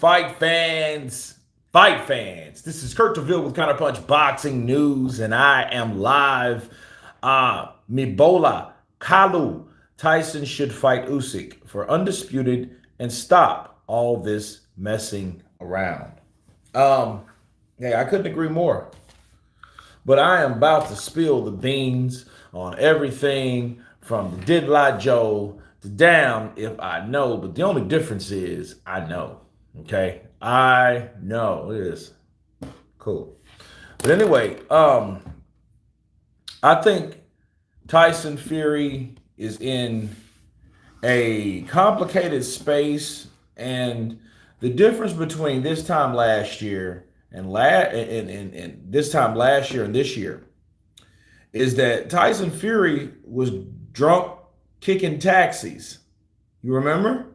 fight fans. This is Kurt DeVille with Counterpunch Boxing News, and I am live. Mibola Kalu Tyson should fight Usyk for undisputed and stop all this messing around. Yeah, I couldn't agree more. But I am about to spill the beans on everything from the Did Lie Joe to Damn If I Know. But the only difference is I know. Okay? I know. It is cool. But anyway, I think Tyson Fury is in a complicated space, and the difference between this time last year and this time last year and this year is that Tyson Fury was drunk kicking taxis. You remember?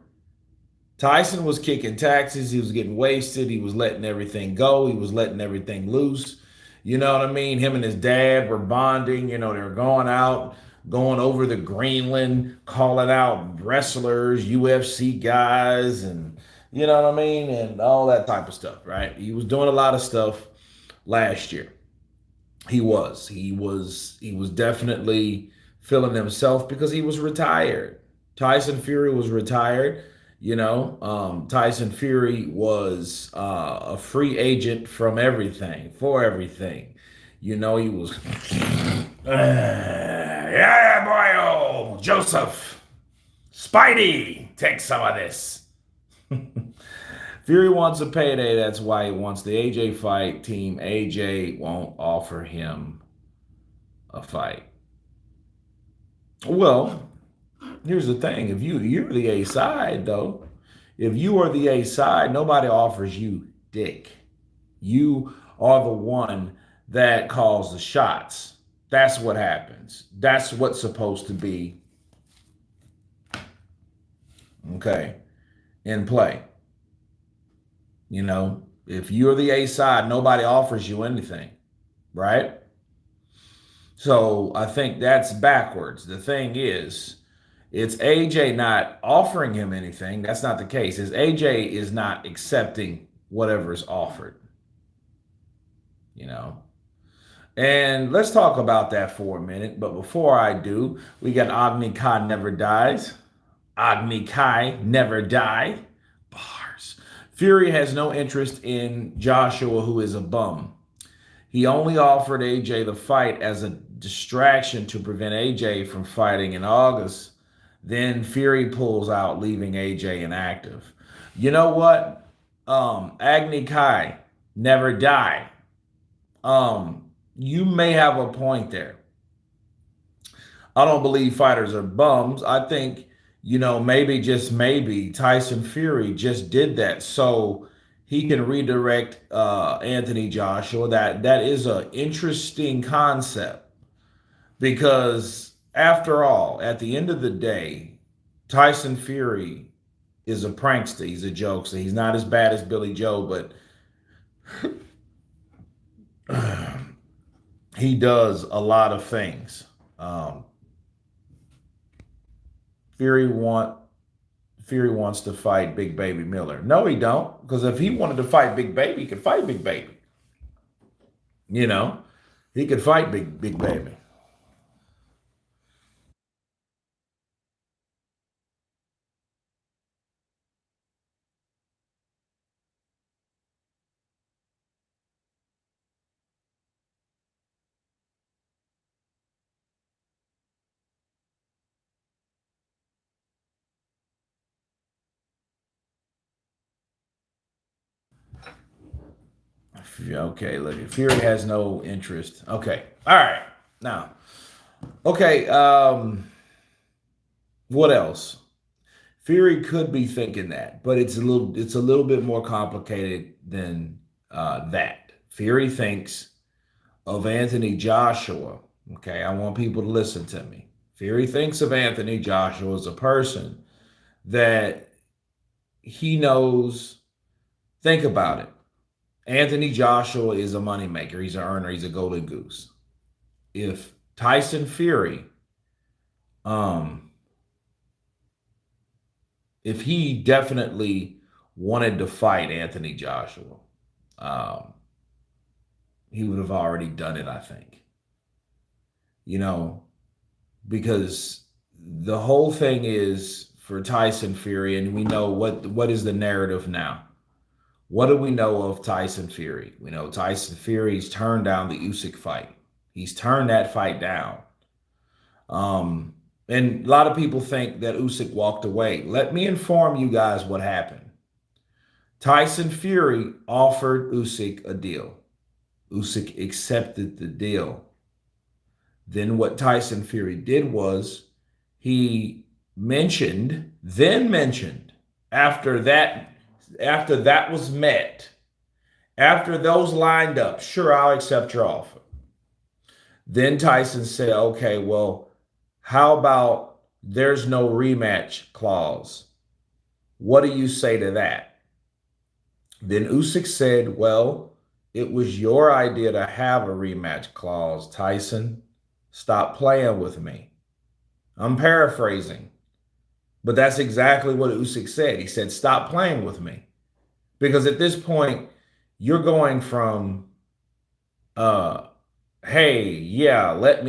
Tyson was kicking taxis. He was getting wasted. He was letting everything go. He was letting everything loose. You know what I mean? Him and his dad were bonding. You know, they were going out, going over the Greenland, calling out wrestlers, UFC guys, and you know what I mean? And all that type of stuff, right? He was doing a lot of stuff last year. He was. He was definitely feeling himself because he was retired. Tyson Fury was retired. Tyson Fury was a free agent from everything, for everything. He was, yeah, boy, oh, Joseph, Spidey, take some of this. Fury wants a payday. That's why he wants the AJ fight. Team AJ won't offer him a fight. Well, here's the thing. If you're the A side, though, if you are the A side, nobody offers you dick. You are the one that calls the shots. That's what happens. That's what's supposed to be, okay, in play. If you're the A side, nobody offers you anything, right? So I think that's backwards. The thing is, it's AJ not offering him anything. That's not the case. It's AJ is not accepting whatever is offered. And let's talk about that for a minute. But before I do, we got Agni Kai Never Dies. Agni Kai Never Die. Bars. Fury has no interest in Joshua, who is a bum. He only offered AJ the fight as a distraction to prevent AJ from fighting in August. Then Fury pulls out, leaving AJ inactive. You know what? Agni Kai Never Die. You may have a point there. I don't believe fighters are bums. I think, maybe, just maybe, Tyson Fury just did that so he can redirect Anthony Joshua. That is an interesting concept because, after all, at the end of the day, Tyson Fury is a prankster. He's a jokester. He's not as bad as Billy Joe, but he does a lot of things. Fury wants to fight Big Baby Miller. No, he don't. Because if he wanted to fight Big Baby, he could fight Big Baby. He could fight Big Baby. Okay, look, Fury has no interest. Okay, all right. Now, okay, what else? Fury could be thinking that, but it's a little bit more complicated than that. Fury thinks of Anthony Joshua. Okay, I want people to listen to me. Fury thinks of Anthony Joshua as a person that he knows. Think about it. Anthony Joshua is a moneymaker. He's an earner. He's a golden goose. If Tyson Fury, um, if he definitely wanted to fight Anthony Joshua, um, he would have already done it, I think. You know, because the whole thing is for Tyson Fury, and we know what is the narrative now. What do we know of Tyson Fury? We know Tyson Fury's turned down the Usyk fight. He's turned that fight down. Um, and a lot of people think that Usyk walked away. Let me inform you guys what happened. Tyson Fury offered Usyk a deal. Usyk accepted the deal. Then what Tyson Fury did was he mentioned after that was met, after those lined up, sure, I'll accept your offer. Then Tyson said, okay, well, how about there's no rematch clause? What do you say to that? Then Usyk said, well, it was your idea to have a rematch clause, Tyson. Stop playing with me. I'm paraphrasing, but that's exactly what Usyk said. He said, stop playing with me. Because at this point, you're going from, hey, yeah, let's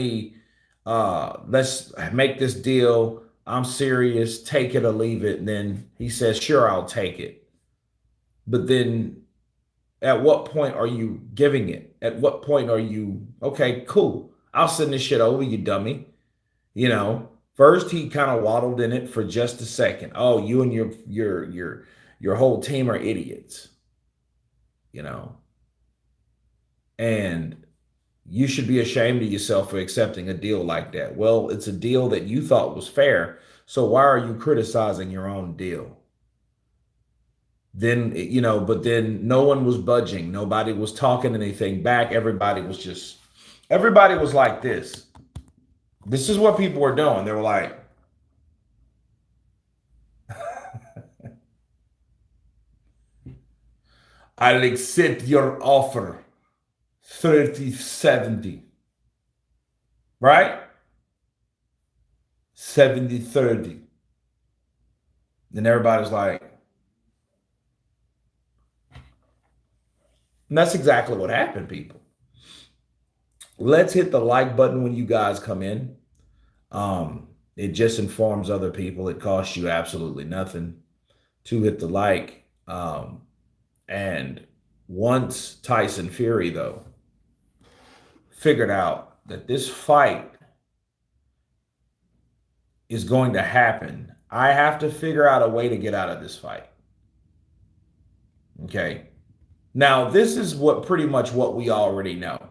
make this deal. I'm serious, take it or leave it. And then he says, sure, I'll take it. But then at what point are you giving it? At what point are you, okay, cool, I'll send this shit over, you dummy. You know, first he kind of waddled in it for just a second. Oh, you and your whole team are idiots, you know. And you should be ashamed of yourself for accepting a deal like that. Well, it's a deal that you thought was fair. So why are you criticizing your own deal? Then, you know, but then no one was budging. Nobody was talking anything back. Everybody was like this. This is what people were doing. They were like, I'll accept your offer. 30-70. Right? 70-30. Then everybody's like, and that's exactly what happened, people. Let's hit the like button when you guys come in. It just informs other people. It costs you absolutely nothing to hit the like. And once Tyson Fury, though, figured out that this fight is going to happen, I have to figure out a way to get out of this fight. Okay. Now, this is pretty much what we already know.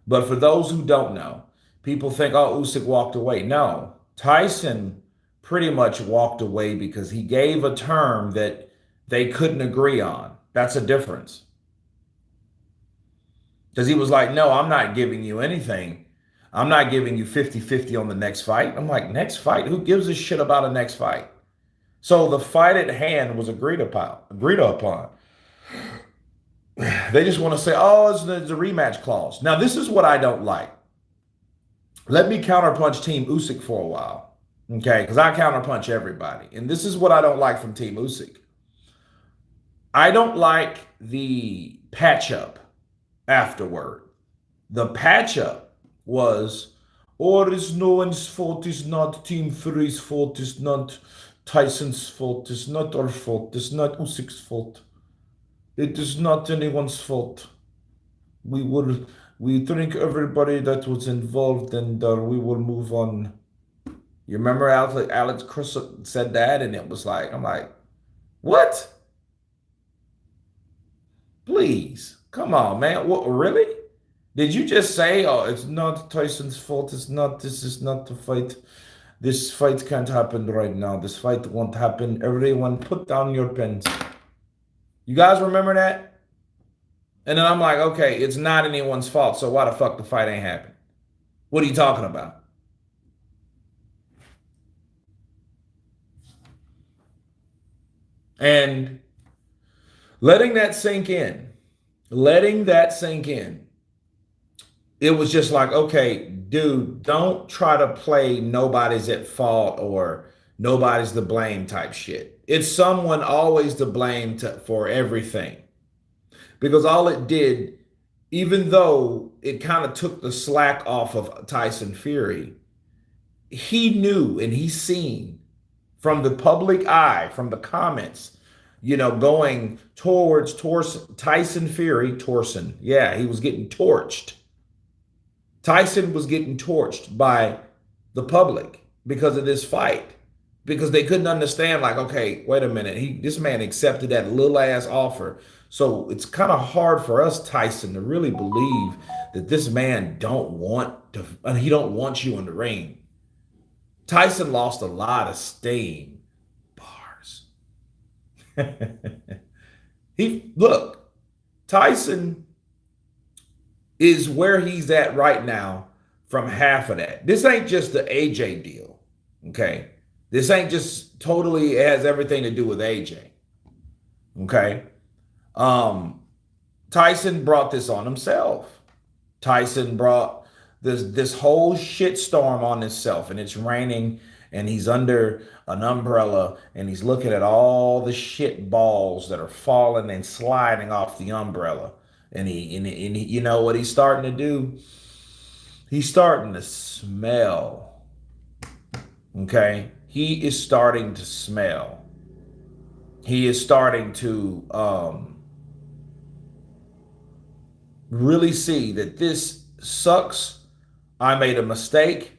But for those who don't know, people think, oh, Usyk walked away. No, Tyson pretty much walked away because he gave a term that they couldn't agree on. That's a difference. Because he was like, no, I'm not giving you anything. I'm not giving you 50-50 on the next fight. I'm like, next fight? Who gives a shit about a next fight? So the fight at hand was agreed upon. They just want to say, oh, it's a rematch clause. Now, this is what I don't like. Let me counterpunch Team Usyk for a while, okay? Because I counterpunch everybody. And this is what I don't like from Team Usyk. I don't like the patch-up afterward. The patch-up was, oh, it's no one's fault. It's not Team Fury's fault. It's not Tyson's fault. It's not our fault. It's not Usyk's fault. It is not anyone's fault. We thank everybody that was involved, and we will move on. You remember Alex Chris said that, and it was like, I'm like, what? Please, come on, man. What, really? Did you just say, oh, it's not Tyson's fault? This is not the fight. This fight can't happen right now. This fight won't happen. Everyone put down your pens. You guys remember that? And then I'm like, okay, it's not anyone's fault, so why the fuck the fight ain't happening? What are you talking about? And letting that sink in, it was just like, okay, dude, don't try to play nobody's at fault or nobody's to blame type shit. It's someone always to blame for everything. Because all it did, even though it kind of took the slack off of Tyson Fury, he knew and he seen from the public eye, from the comments, going towards Tyson Fury, Torson. Yeah, he was getting torched. Tyson was getting torched by the public because of this fight. Because they couldn't understand, like, okay, wait a minute. This man accepted that little ass offer. So it's kind of hard for us, Tyson, to really believe that this man he don't want you in the ring. Tyson lost a lot of steam. Bars. Look, Tyson is where he's at right now from half of that. This ain't just the AJ deal, okay? This ain't just totally has everything to do with AJ, okay? Tyson brought this on himself. Tyson brought this whole shitstorm on himself, and it's raining, and he's under an umbrella, and he's looking at all the shit balls that are falling and sliding off the umbrella. And he you know what he's starting to do? He's starting to smell. Okay? He is starting to smell. He is starting to really see that this sucks. I made a mistake.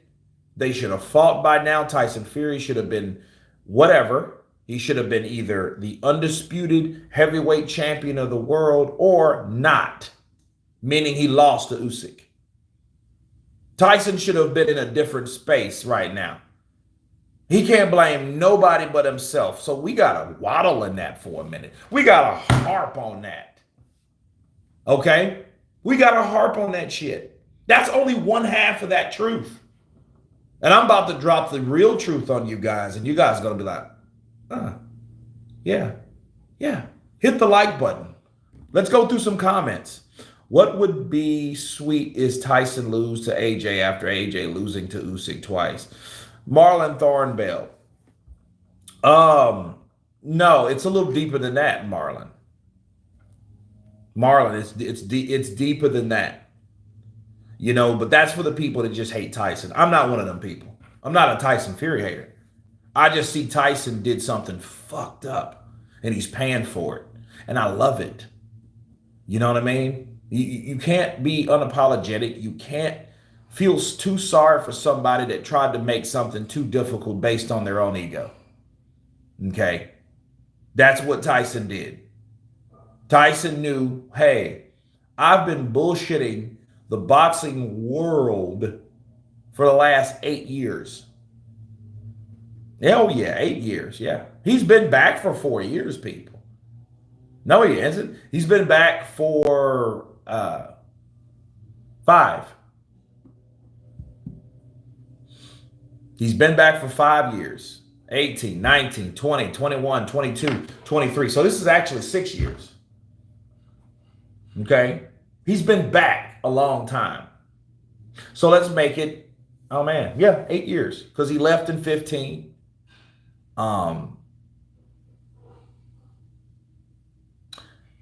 They should have fought by now. Tyson Fury should have been whatever. He should have been either the undisputed heavyweight champion of the world or not, meaning he lost to Usyk. Tyson should have been in a different space right now. He can't blame nobody but himself. So we got to waddle in that for a minute. We got to harp on that. Okay? We got to harp on that shit. That's only one half of that truth. And I'm about to drop the real truth on you guys. And you guys are going to be like, yeah. Hit the like button. Let's go through some comments. What would be sweet is Tyson lose to AJ after AJ losing to Usyk twice. Marlon Thornbell. No, it's a little deeper than that, Marlon. It's deeper than that. But that's for the people that just hate Tyson. I'm not one of them people. I'm not a Tyson Fury hater. I just see Tyson did something fucked up and he's paying for it. And I love it. You know what I mean? You can't be unapologetic. You can't feel too sorry for somebody that tried to make something too difficult based on their own ego. Okay? That's what Tyson did. Tyson knew, hey, I've been bullshitting the boxing world for the last 8 years. Oh, yeah, 8 years, yeah. He's been back for 4 years, people. No, he hasn't. He's been back for 5. He's been back for 5 years. 18, 19, 20, 21, 22, 23. So this is actually 6 years. Okay? He's been back a long time. So let's make it, 8 years. Because he left in 15.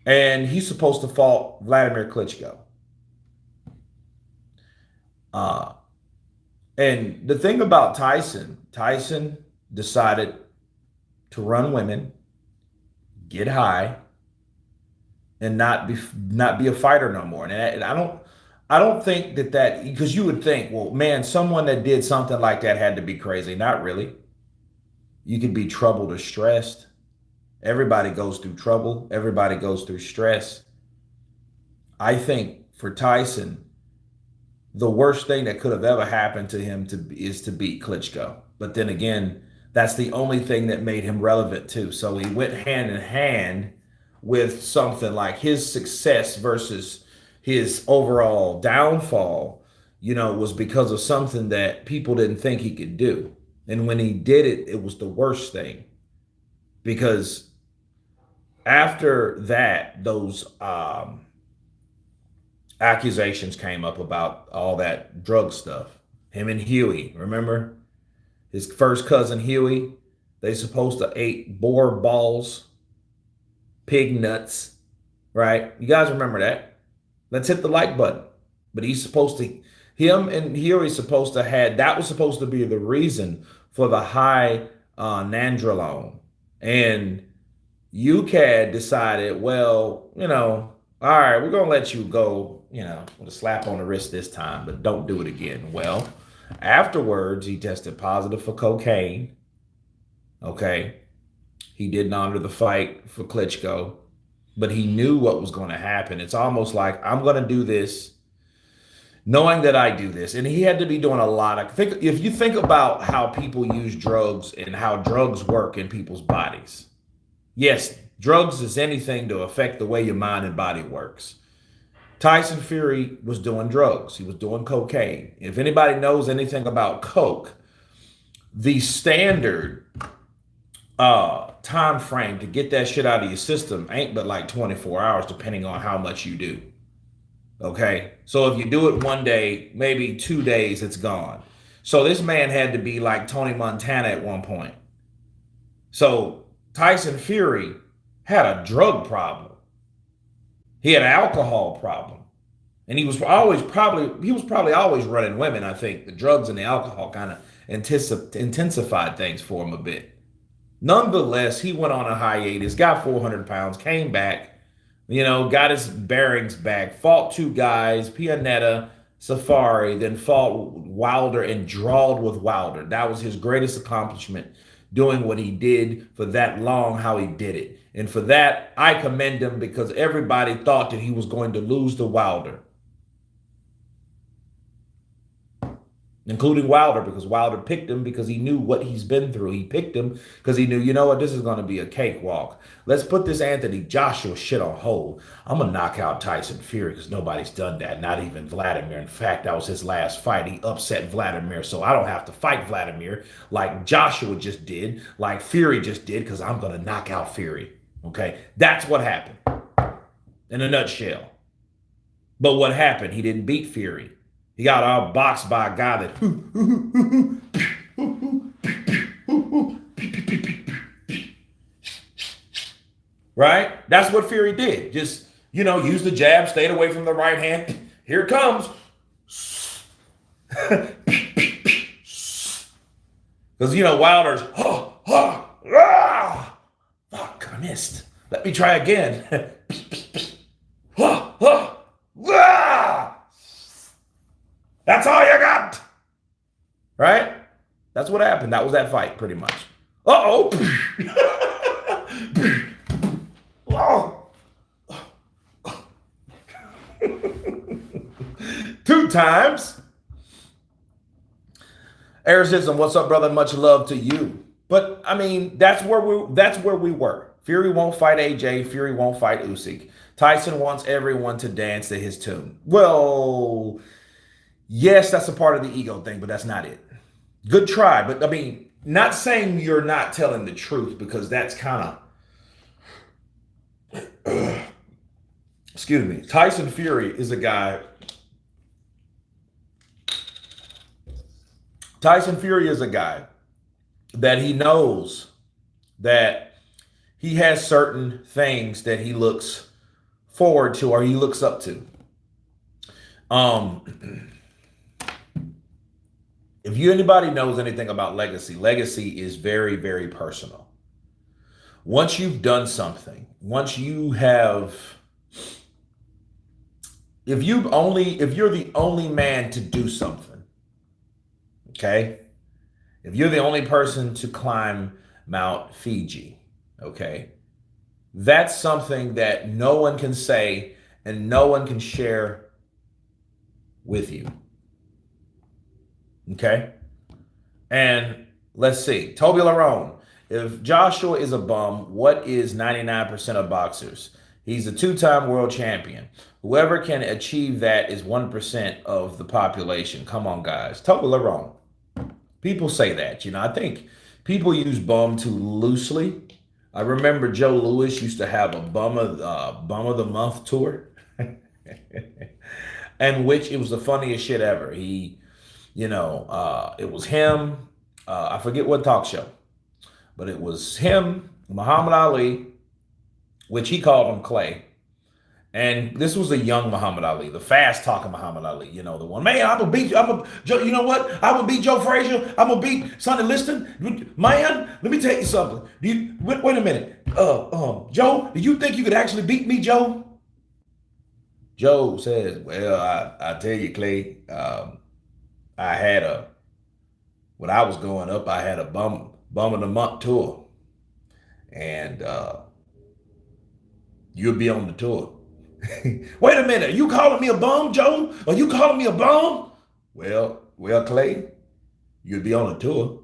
And he's supposed to fight Vladimir Klitschko. And the thing about Tyson decided to run women, get high, and not be a fighter no more. And I don't think that because you would think, well, man, someone that did something like that had to be crazy. Not really. You could be troubled or stressed. Everybody goes through trouble. Everybody goes through stress. I think for Tyson, the worst thing that could have ever happened to him is to beat Klitschko. But then again, that's the only thing that made him relevant too. So he went hand in hand with something like his success versus his overall downfall, was because of something that people didn't think he could do. And when he did it, it was the worst thing. Because after that, those accusations came up about all that drug stuff. Him and Huey, remember? His first cousin, Huey, They supposed to eat boar balls, pig nuts, right? You guys remember that? Let's hit the like button. But he's supposed to, him and here he's supposed to had, that was supposed to be the reason for the high nandrolone. And UCAD decided, well, all right, we're going to let you go, with a slap on the wrist this time, but don't do it again. Well, afterwards, he tested positive for cocaine. Okay. He didn't honor the fight for Klitschko, but he knew what was going to happen. It's almost like, I'm going to do this knowing that I do this. And he had to be doing a lot of, if you think about how people use drugs and how drugs work in people's bodies. Yes, drugs is anything to affect the way your mind and body works. Tyson Fury was doing drugs. He was doing cocaine. If anybody knows anything about coke, the standard time frame to get that shit out of your system ain't but like 24 hours, depending on how much you do. Okay, so if you do it one day, maybe 2 days, it's gone. So this man had to be like Tony Montana at one point. So Tyson Fury had a drug problem. He had an alcohol problem. And he was probably always running women. I think the drugs and the alcohol kind of intensified things for him a bit. Nonetheless, he went on a hiatus, got 400 pounds, came back, got his bearings back, fought two guys, Pianetta, Safari, then fought Wilder and drawled with Wilder. That was his greatest accomplishment, doing what he did for that long, how he did it. And for that, I commend him because everybody thought that he was going to lose to Wilder, including Wilder, because Wilder picked him because he knew what he's been through. He picked him because he knew, this is going to be a cakewalk. Let's put this Anthony Joshua shit on hold. I'm going to knock out Tyson Fury because nobody's done that, not even Vladimir. In fact, that was his last fight. He upset Vladimir, so I don't have to fight Vladimir like Joshua just did, like Fury just did, because I'm going to knock out Fury. Okay? That's what happened in a nutshell. But what happened? He didn't beat Fury. He got outboxed by a guy that right? That's what Fury did. Just, use the jab, stayed away from the right hand. Here it comes. Because, Wilder's, fuck, I missed. Let me try again. That's all you got. Right? That's what happened. That was that fight, pretty much. Uh-oh. Oh. 2 times. Arisism, what's up, brother? Much love to you. But I mean, that's where we were. Fury won't fight AJ. Fury won't fight Usyk. Tyson wants everyone to dance to his tune. Well, yes, that's a part of the ego thing, but that's not it. Good try, but I mean, not saying you're not telling the truth, because that's kind of excuse me. Tyson Fury is a guy. Tyson Fury is a guy that he knows that he has certain things that he looks forward to or he looks up to. If anybody knows anything about legacy is very, very personal. Once you've done something, once you have, if you're the only man to do something, okay? If you're the only person to climb Mount Fiji, okay? That's something that no one can say and no one can share with you. Okay? And let's see. Toby Larone. If Joshua is a bum, what is 99% of boxers? He's a 2-time world champion. Whoever can achieve that is 1% of the population. Come on, guys. Toby Larone. People say that. I think people use bum too loosely. I remember Joe Louis used to have a bum of the month tour. And which it was the funniest shit ever. It was him. I forget what talk show, but it was him, Muhammad Ali, which he called him Clay. And this was a young Muhammad Ali, the fast talking Muhammad Ali, you know, the one, man, I'm gonna beat you. You know what? I'm gonna beat Joe Frazier. I'm gonna beat Sonny Liston. Man, let me tell you something. Wait a minute. Joe, do you think you could actually beat me, Joe? Joe says, well, I tell you, Clay, I had when I was growing up, I had a bum of the month tour. And you'll be on the tour. Wait a minute, are you calling me a bum, Joe? Are you calling me a bum? Well, Clay, you'll be on the tour.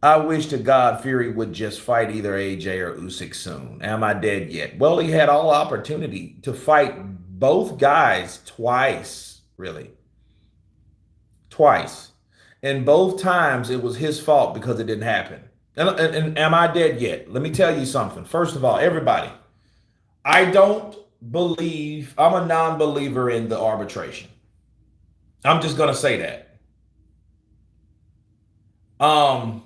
I wish to God Fury would just fight either AJ or Usyk soon. Am I dead yet? Well, he had all opportunity to fight both guys twice, really. Twice. And both times it was his fault because it didn't happen. And am I dead yet? Let me tell you something. First of all, everybody, I don't believe, I'm a non-believer in the arbitration. I'm just going to say that. I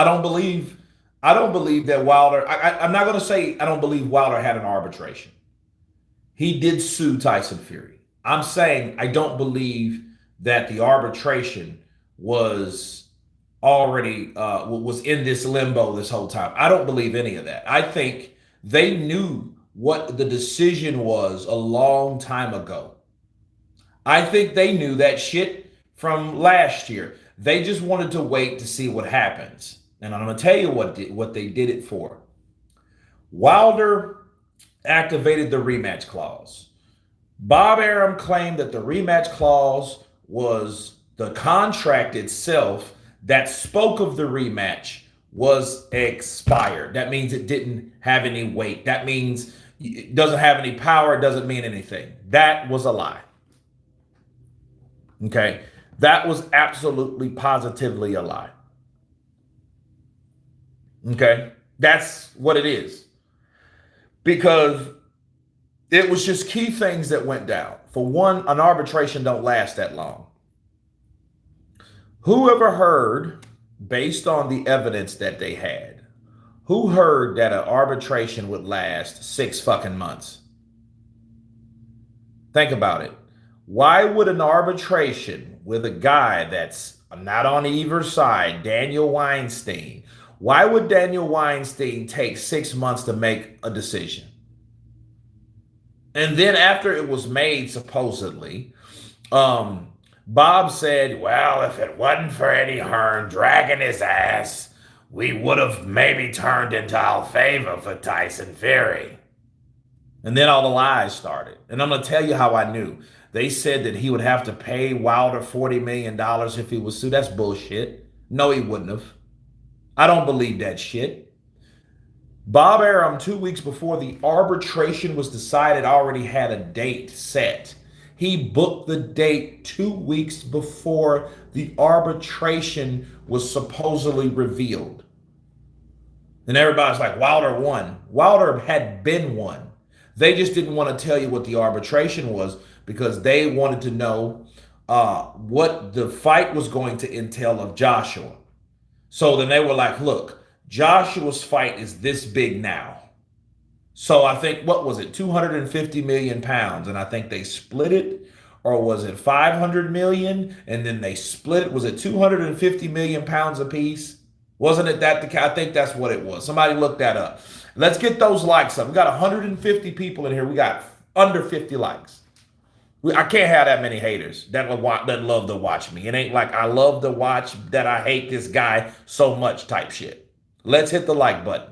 don't believe that Wilder, I'm not going to say I don't believe Wilder had an arbitration. He did sue Tyson Fury. I'm saying I don't believe that the arbitration was already was in this limbo this whole time. I don't believe any of that. I think they knew what the decision was a long time ago. I think they knew that shit from last year. They just wanted to wait to see what happens. And I'm going to tell you what they did it for. Wilder activated the rematch clause. Bob Arum claimed that the rematch clause was the contract itself that spoke of the rematch was expired. That means it didn't have any weight. That means it doesn't have any power. It doesn't mean anything. That was a lie. Okay? That was absolutely, positively a lie. Okay? That's what it is. Because it was just key things that went down. For one, an arbitration don't last that long. Whoever heard, based on the evidence that they had, who heard that an arbitration would last 6 fucking months? Think about it. Why would an arbitration with a guy that's not on either side, Daniel Weinstein, why would Daniel Weinstein take 6 months to make a decision? And then after it was made, supposedly, Bob said, well, if it wasn't for Eddie Hearn dragging his ass, we would have maybe turned into our favor for Tyson Fury. And then all the lies started. And I'm going to tell you how I knew. They said that he would have to pay Wilder $40 million if he was sued. That's bullshit. No, he wouldn't have. I don't believe that shit. Bob Arum, 2 weeks before the arbitration was decided, already had a date set. He booked the date 2 weeks before the arbitration was supposedly revealed. And everybody's like, Wilder won. Wilder had been won. They just didn't want to tell you what the arbitration was because they wanted to know what the fight was going to entail of Joshua. So then they were like, look, Joshua's fight is this big now. So I think, what was it, 250 million pounds? And I think they split it, or was it 500 million? And then they split it. Was it 250 million pounds apiece? Wasn't it that? I think that's what it was. Somebody look that up. Let's get those likes up. We got 150 people in here. We got under 50 likes. I can't have that many haters that love to watch me. It ain't like I love to watch that I hate this guy so much type shit. Let's hit the like button.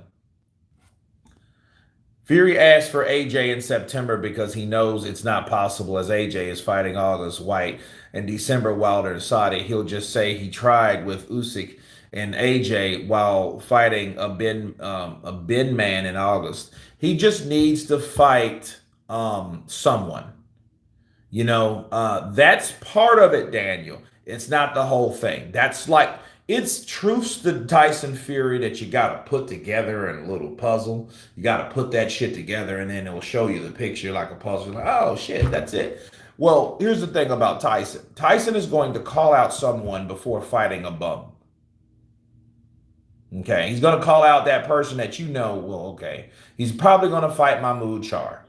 Fury asked for AJ in September because he knows it's not possible as AJ is fighting August White and December Wilder and Saudi. He'll just say he tried with Usyk and AJ while fighting a bin man in August. He just needs to fight someone. You know, that's part of it, Daniel. It's not the whole thing. That's like, it's truths to Tyson Fury that you got to put together in a little puzzle. You got to put that shit together and then it will show you the picture like a puzzle. Like, oh shit, that's it. Well, here's the thing about Tyson. Tyson is going to call out someone before fighting a bum. Okay, he's going to call out that person that you know. Well, okay, he's probably going to fight Mahmoud Char.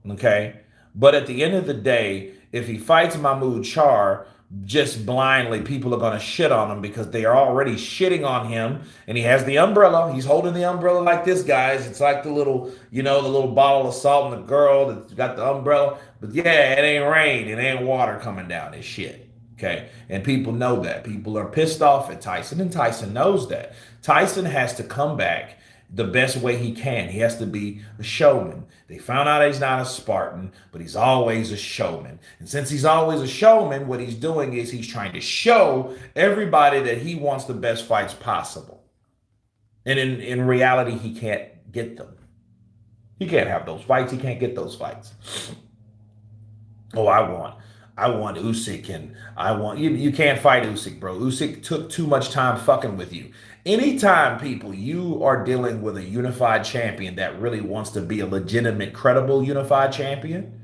Okay. But at the end of the day, if he fights Mahmoud Char just blindly, people are going to shit on him because they are already shitting on him. And he has the umbrella. He's holding the umbrella like this, guys. It's like the little, the little bottle of salt and the girl that's got the umbrella. But yeah, it ain't rain. It ain't water coming down. It's shit. Okay. And people know that. People are pissed off at Tyson, and Tyson knows that. Tyson has to come back the best way he can. He has to be a showman. They found out he's not a Spartan, but he's always a showman. And since he's always a showman, what he's doing is he's trying to show everybody that he wants the best fights possible. And in reality, he can't get them. He can't have those fights. He can't get those fights. Oh, I want Usyk, and I want you can't fight Usyk, bro. Usyk took too much time fucking with you. Anytime, people, you are dealing with a unified champion that really wants to be a legitimate, credible unified champion,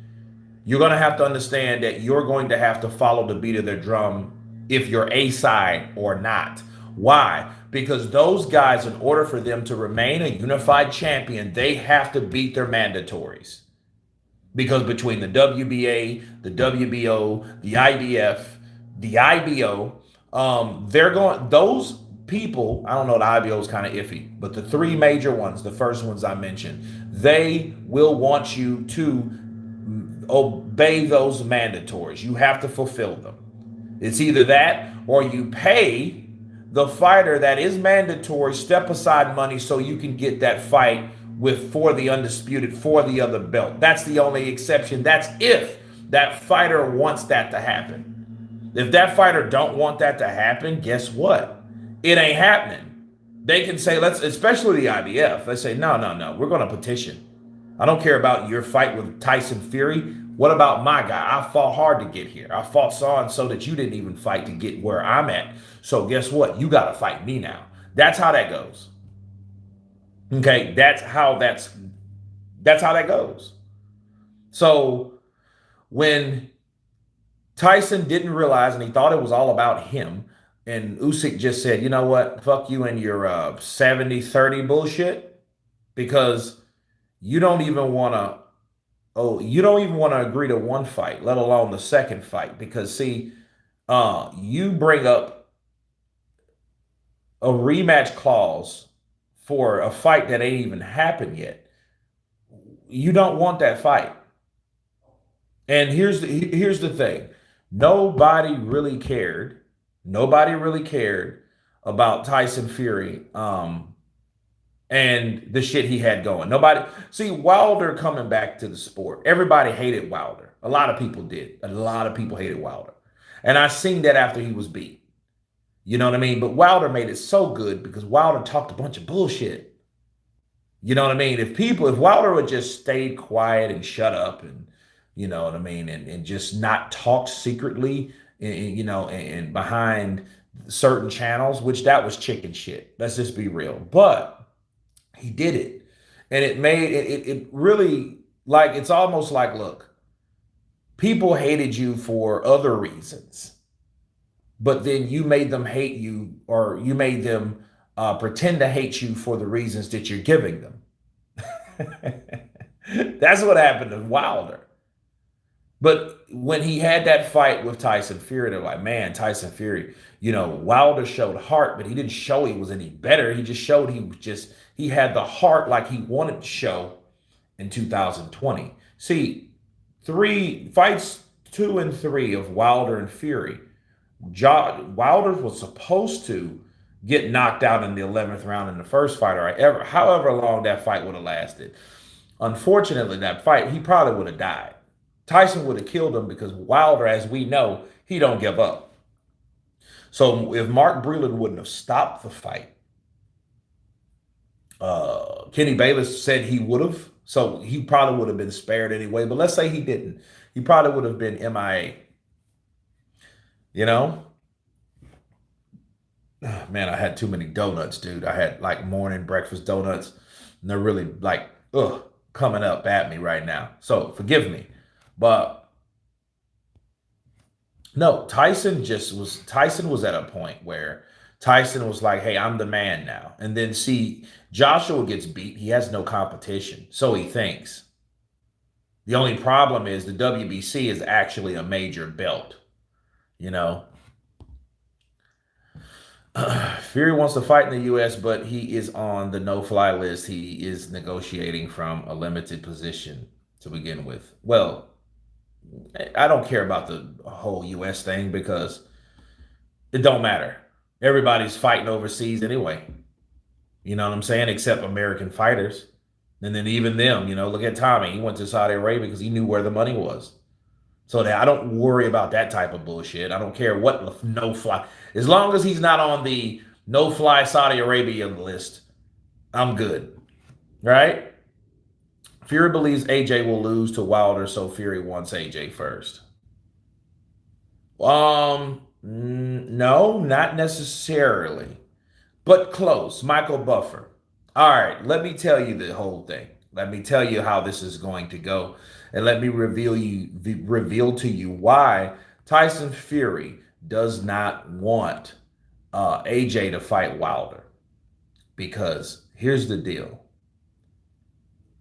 you're going to have to understand that you're going to have to follow the beat of their drum if you're A side or not. Why? Because those guys, in order for them to remain a unified champion, they have to beat their mandatories. Because between the WBA, the WBO, the IBF, the IBO, those people, I don't know, the IBO is kind of iffy, but the three major ones, the first ones I mentioned, they will want you to obey those mandatories. You have to fulfill them. It's either that or you pay the fighter that is mandatory step aside money so you can get that fight for the undisputed, for the other belt. That's the only exception. That's if that fighter wants that to happen. If that fighter don't want that to happen, guess what? It ain't happening. They can say, especially the IBF, they say, no, we're going to petition. I don't care about your fight with Tyson Fury. What about my guy? I fought hard to get here. I fought so that you didn't even fight to get where I'm at. So guess what? You got to fight me now. That's how that goes. Okay, that's how that goes. So when Tyson didn't realize, and he thought it was all about him, and Usyk just said, you know what, fuck you and your 70-30 bullshit, because you don't even want to agree to one fight, let alone the second fight. Because see, you bring up a rematch clause for a fight that ain't even happened yet. You don't want that fight. And here's the thing. Nobody really cared about Tyson Fury and the shit he had going. Nobody. See, Wilder coming back to the sport. Everybody hated Wilder. A lot of people did. A lot of people hated Wilder. And I seen that after he was beat. You know what I mean? But Wilder made it so good because Wilder talked a bunch of bullshit. You know what I mean? If Wilder would just stayed quiet and shut up, and you know what I mean, and just not talk secretly, and behind certain channels, which that was chicken shit. Let's just be real. But he did it. And it really, like, it's almost like, look, people hated you for other reasons, but then you made them hate you, or you made them pretend to hate you for the reasons that you're giving them. That's what happened to Wilder. But when he had that fight with Tyson Fury, they're like, man, Tyson Fury, Wilder showed heart, but he didn't show he was any better. He just showed he had the heart like he wanted to show in 2020. See, fights 2 and 3 of Wilder and Fury, Wilder was supposed to get knocked out in the 11th round in the first fight, or however long that fight would have lasted. Unfortunately, that fight, he probably would have died. Tyson would have killed him because Wilder, as we know, he don't give up. So if Mark Breland wouldn't have stopped the fight, Kenny Bayless said he would have. So he probably would have been spared anyway. But let's say he didn't. He probably would have been MIA. Man, I had too many donuts, dude. I had like morning breakfast donuts, and they're really coming up at me right now. So forgive me. But No, Tyson was at a point where Tyson was like, "Hey, I'm the man now." And then see, Joshua gets beat. He has no competition, so he thinks. The only problem is the WBC is actually a major belt. You know, Fury wants to fight in the U.S., but he is on the no-fly list. He is negotiating from a limited position to begin with. Well, I don't care about the whole U.S. thing because it don't matter. Everybody's fighting overseas anyway. You know what I'm saying? Except American fighters. And then even them, look at Tommy. He went to Saudi Arabia because he knew where the money was. So that I don't worry about that type of bullshit. I don't care what no fly. As long as he's not on the no fly Saudi Arabia list, I'm good. Right? Fury believes AJ will lose to Wilder, so Fury wants AJ first. No, not necessarily, but close. Michael Buffer. All right, let me tell you the whole thing. Let me tell you how this is going to go, and let me reveal to you why Tyson Fury does not want AJ to fight Wilder. Because here's the deal: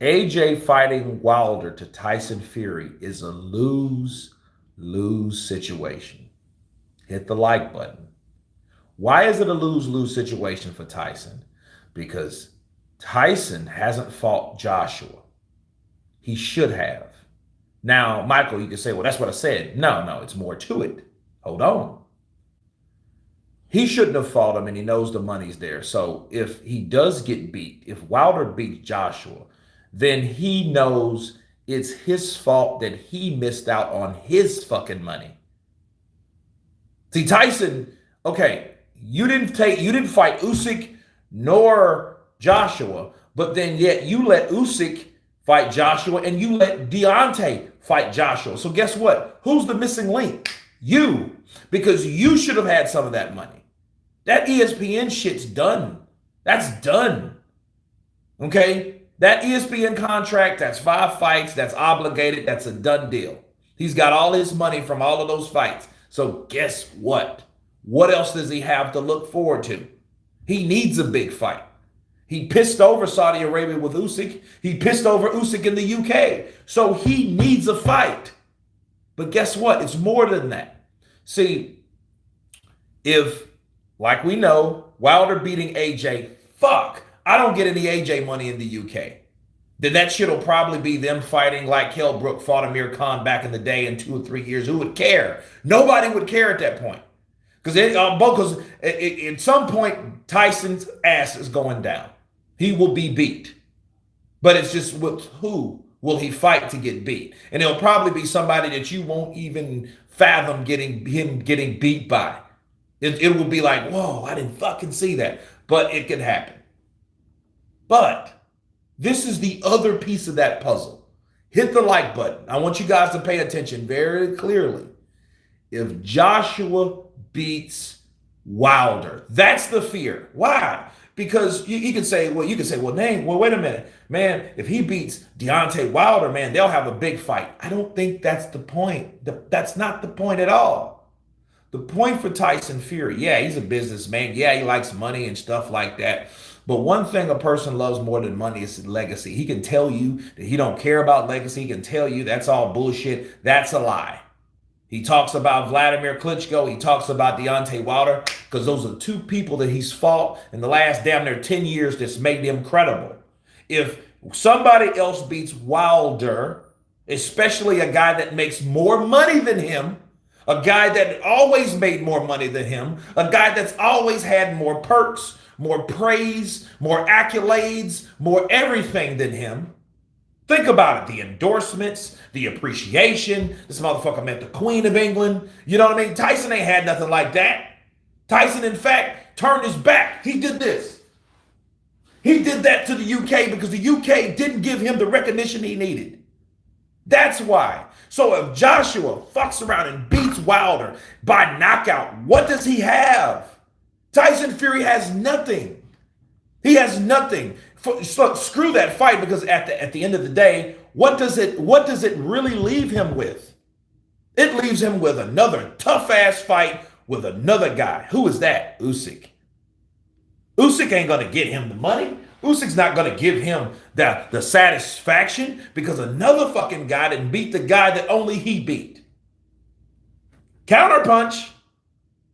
AJ fighting Wilder to Tyson Fury is a lose situation. Hit the like button. Why is it a lose-lose situation for Tyson? Because Tyson hasn't fought Joshua. He should have. Now, Michael, you can say, well, that's what I said. No, it's more to it. Hold on. He shouldn't have fought him, and he knows the money's there. So if he does get beat, if Wilder beats Joshua, then he knows it's his fault that he missed out on his fucking money. See, Tyson, okay, you didn't fight Usyk nor Joshua, but then yet you let Usyk fight Joshua and you let Deontay fight Joshua. So guess what? Who's the missing link? You, because you should have had some of that money. That ESPN shit's done. That's done. Okay? That ESPN contract, that's 5 fights, that's obligated, that's a done deal. He's got all his money from all of those fights. So guess what? What else does he have to look forward to? He needs a big fight. He pissed over Saudi Arabia with Usyk. He pissed over Usyk in the UK. So he needs a fight. But guess what? It's more than that. See, if, like we know, Wilder beating AJ, I don't get any AJ money in the UK. Then that shit will probably be them fighting like Kell Brook fought Amir Khan back in the day in 2 or 3 years. Who would care? Nobody would care at that point. Because at some point, Tyson's ass is going down. He will be beat. But it's just with who will he fight to get beat? And it'll probably be somebody that you won't even fathom getting beat by. It will be like, whoa, I didn't fucking see that. But it could happen. But this is the other piece of that puzzle. Hit the like button. I want you guys to pay attention very clearly. If Joshua beats Wilder, that's the fear. Why? Because you can say, well, wait a minute, man, if he beats Deontay Wilder, man, they'll have a big fight. I don't think that's the point. That's not the point at all. The point for Tyson Fury, yeah, he's a businessman. Yeah, he likes money and stuff like that. But one thing a person loves more than money is legacy. He can tell you that he don't care about legacy. He can tell you that's all bullshit. That's a lie. He talks about Vladimir Klitschko. He talks about Deontay Wilder because those are 2 people that he's fought in the last damn near 10 years that's made him credible. If somebody else beats Wilder, especially a guy that makes more money than him, a guy that always made more money than him, a guy that's always had more perks, more praise, more accolades, more everything than him. Think about it. The endorsements, the appreciation. This motherfucker met the Queen of England. You know what I mean? Tyson ain't had nothing like that. Tyson, in fact, turned his back. He did this. He did that to the UK because the UK didn't give him the recognition he needed. That's why. So if Joshua fucks around and beats Wilder by knockout, what does he have? Tyson Fury has nothing. He has nothing. Screw that fight because at the end of the day, what does it really leave him with? It leaves him with another tough-ass fight with another guy. Who is that? Usyk. Usyk ain't going to get him the money. Usyk's not going to give him the satisfaction because another fucking guy didn't beat the guy that only he beat. Counterpunch.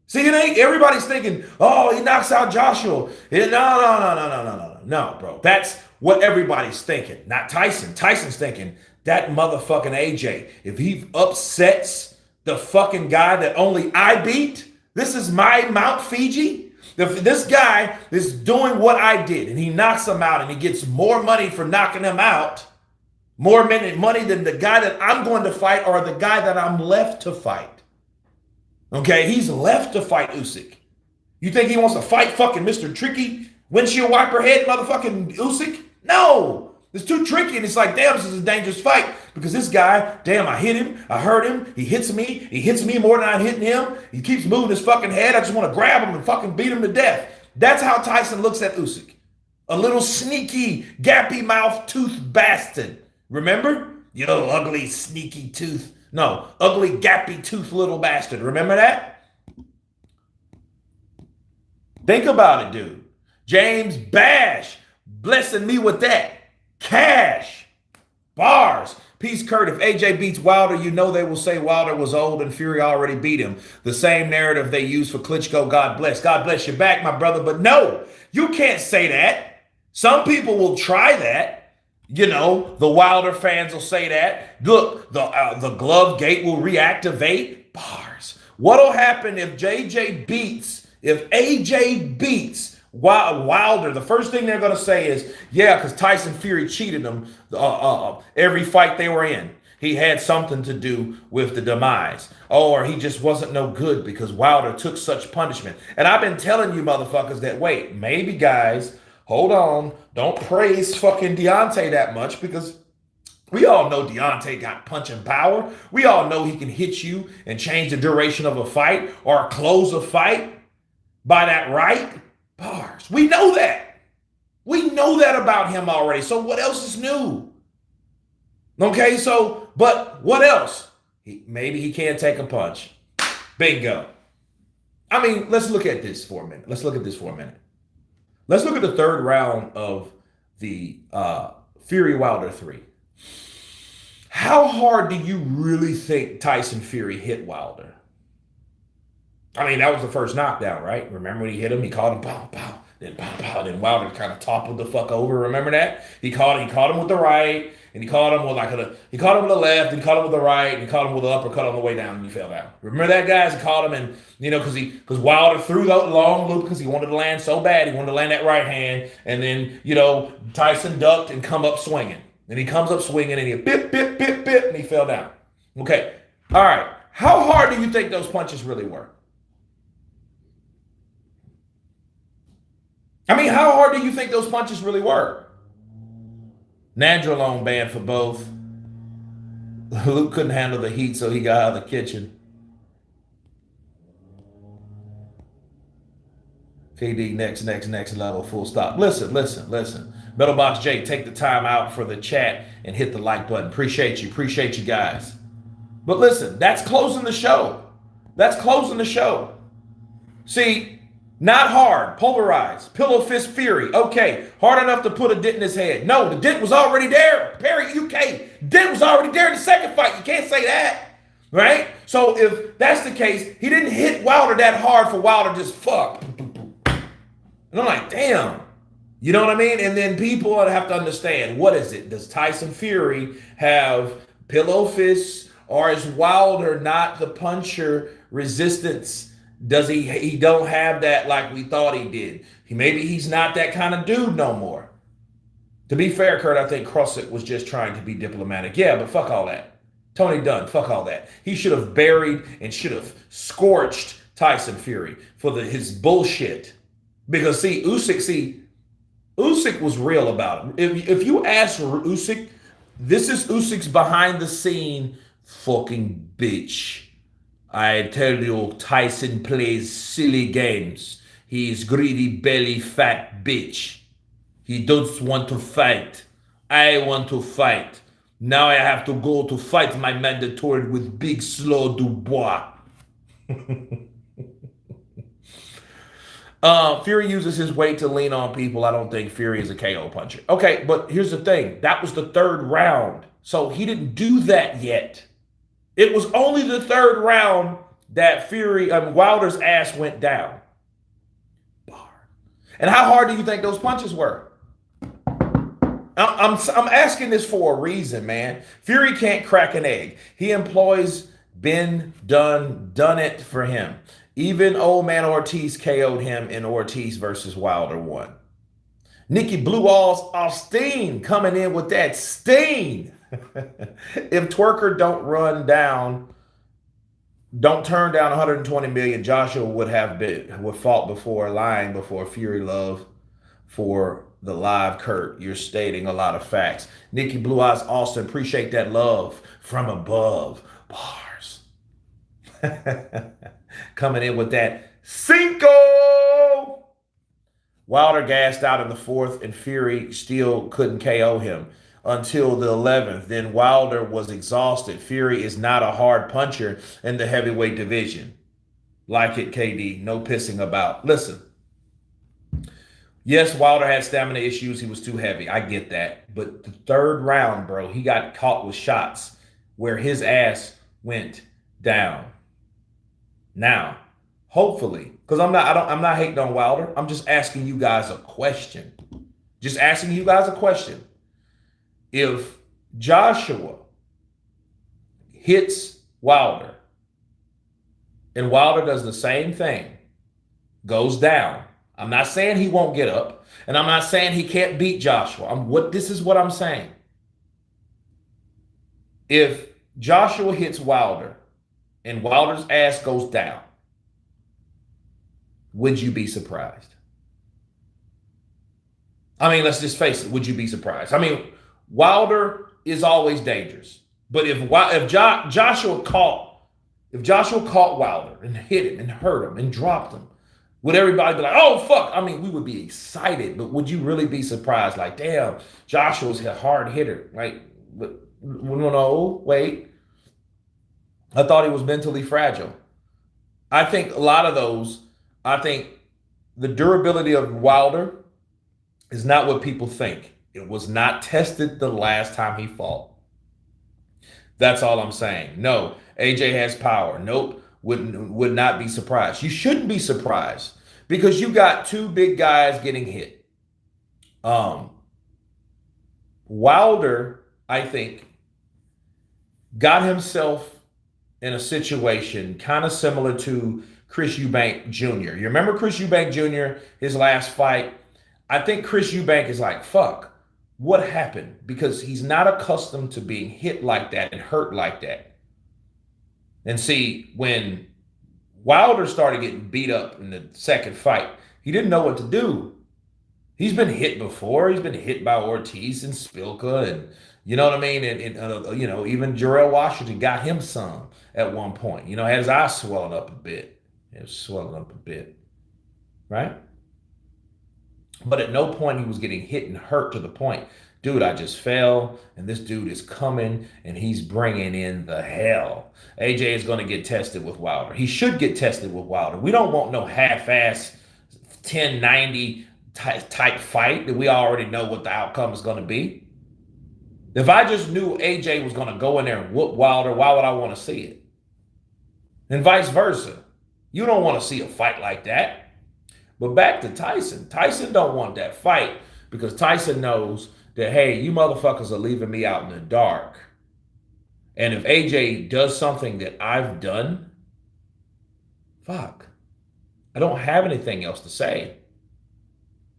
See, it ain't everybody's thinking, oh, he knocks out Joshua. No, bro. That's what everybody's thinking. Not Tyson. Tyson's thinking that motherfucking AJ. If he upsets the fucking guy that only I beat, this is my Mount Fiji. If this guy is doing what I did and he knocks him out and he gets more money for knocking him out, more money than the guy that I'm going to fight or the guy that I'm left to fight. Okay, he's left to fight Usyk. You think he wants to fight fucking Mr. Tricky windshield wiper head motherfucking Usyk? No, it's too tricky and it's like, damn, this is a dangerous fight because this guy, damn, I hit him, I hurt him, he hits me more than I'm hitting him. He keeps moving his fucking head. I just want to grab him and fucking beat him to death. That's how Tyson looks at Usyk. A little sneaky, gappy mouth tooth bastard. Remember? You little ugly, sneaky tooth. No, ugly, gappy tooth little bastard. Remember that? Think about it, dude. James Bash blessing me with that. Cash. Bars. Peace, Kurt. If AJ beats Wilder, you know they will say Wilder was old and Fury already beat him. The same narrative they use for Klitschko. God bless. God bless your back, my brother. But no, you can't say that. Some people will try that. You know, the Wilder fans will say that. Look, the glove gate will reactivate. Bars. What'll happen if AJ beats Wilder? The first thing they're going to say is, yeah, because Tyson Fury cheated him every fight they were in. He had something to do with the demise. Or he just wasn't no good because Wilder took such punishment. And I've been telling you motherfuckers that, wait, maybe guys, hold on. Don't praise fucking Deontay that much because we all know Deontay got punching power. We all know he can hit you and change the duration of a fight or close a fight by that right. Bars. We know that. We know that about him already. So what else is new? Okay, so, but what else? Maybe he can't take a punch. Bingo. I mean, let's look at this for a minute. Let's look at the third round of the Fury Wilder 3. How hard do you really think Tyson Fury hit Wilder? I mean, that was the first knockdown, right? Remember when he hit him? He caught him, pow, pow, then pow, pow, then Wilder kind of toppled the fuck over. Remember that? He caught him with the right, and he caught him with he caught him with the left, and he caught him with the right, and he caught him with the uppercut on the way down, and he fell down. Remember that, guys? He caught him, and because Wilder threw the long loop because he wanted to land so bad, he wanted to land that right hand, and then Tyson ducked and come up swinging, and he comes up swinging, and he bip bip bip bip, and he fell down. Okay, all right. How hard do you think those punches really were? I mean, how hard do you think those punches really were? Nandrolone banned for both. Luke couldn't handle the heat, so he got out of the kitchen. KD, next level, full stop. Listen. Metalbox J, take the time out for the chat and hit the like button. Appreciate you guys. But listen, that's closing the show. See, not hard, pulverized, pillow fist Fury. Okay, hard enough to put a dent in his head. No, the dent was already there. Perry, UK, dent was already there in the second fight. You can't say that, right? So if that's the case, he didn't hit Wilder that hard for Wilder just fuck. And I'm like, damn. You know what I mean? And then people have to understand, what is it? Does Tyson Fury have pillow fists, or is Wilder not the puncher resistance? Does he don't have that like we thought he did? Maybe he's not that kind of dude no more. To be fair, Kurt, I think Crawford was just trying to be diplomatic. Yeah, but fuck all that. Tony Dunn, fuck all that. He should have buried and should have scorched Tyson Fury for his bullshit. Because Usyk was real about it. If you ask Usyk, this is Usyk's behind the scene fucking bitch. I tell you, Tyson plays silly games. He's greedy, belly, fat bitch. He doesn't want to fight. I want to fight. Now I have to go to fight my mandatory with Big Slow Dubois. Fury uses his weight to lean on people. I don't think Fury is a KO puncher. Okay, but here's the thing. That was the third round. So he didn't do that yet. It was only the third round that Wilder's ass went down. And how hard do you think those punches were? I'm asking this for a reason, man. Fury can't crack an egg. He employs done it for him. Even old man Ortiz KO'd him in Ortiz versus Wilder 1. Nikki Blue Balls Austin coming in with that sting. If Twerker don't turn down 120 million, Joshua would fought before lying before Fury love for the live Kurt. You're stating a lot of facts. Nikki Blue Eyes Austin, appreciate that love from above. Bars. Coming in with that Cinco. Wilder gassed out in the fourth, and Fury still couldn't KO him until the 11th. Then Wilder was exhausted. Fury is not a hard puncher in the heavyweight division. Like it, KD. No pissing about. Listen. Yes, Wilder had stamina issues. He was too heavy. I get that. But the third round, bro, he got caught with shots where his ass went down. Now, hopefully, because I'm not hating on Wilder. I'm just asking you guys a question. If Joshua hits Wilder and Wilder does the same thing, goes down, I'm not saying he won't get up, and I'm not saying he can't beat Joshua. This is what I'm saying. If Joshua hits Wilder and Wilder's ass goes down, would you be surprised? I mean, let's just face it. Would you be surprised? I mean, Wilder is always dangerous, but if Joshua caught Wilder and hit him and hurt him and dropped him, would everybody be like, "Oh fuck"? I mean, we would be excited, but would you really be surprised? Like, damn, Joshua's a hard hitter. Like, no, wait. I thought he was mentally fragile. I think the durability of Wilder is not what people think. It was not tested the last time he fought. That's all I'm saying. No, AJ has power. Nope, would not be surprised. You shouldn't be surprised because you got two big guys getting hit. Wilder, I think, got himself in a situation kind of similar to Chris Eubank Jr. You remember Chris Eubank Jr., his last fight? I think Chris Eubank is like, fuck, what happened? Because he's not accustomed to being hit like that and hurt like that. And see, when Wilder started getting beat up in the second fight, he didn't know what to do. He's been hit before. He's been hit by Ortiz and Spilka, and you know what I mean? And even Jarrell Washington got him some at one point. You know, had his eyes swelling up a bit. It was swelling up a bit, right? But at no point he was getting hit and hurt to the point, dude, I just fell, and this dude is coming, and he's bringing in the hell. AJ is going to get tested with Wilder. He should get tested with Wilder. We don't want no half-ass 10-90 type fight that we already know what the outcome is going to be. If I just knew AJ was going to go in there and whoop Wilder, why would I want to see it? And vice versa. You don't want to see a fight like that. But back to Tyson. Tyson don't want that fight because Tyson knows that, hey, you motherfuckers are leaving me out in the dark. And if AJ does something that I've done, fuck, I don't have anything else to say.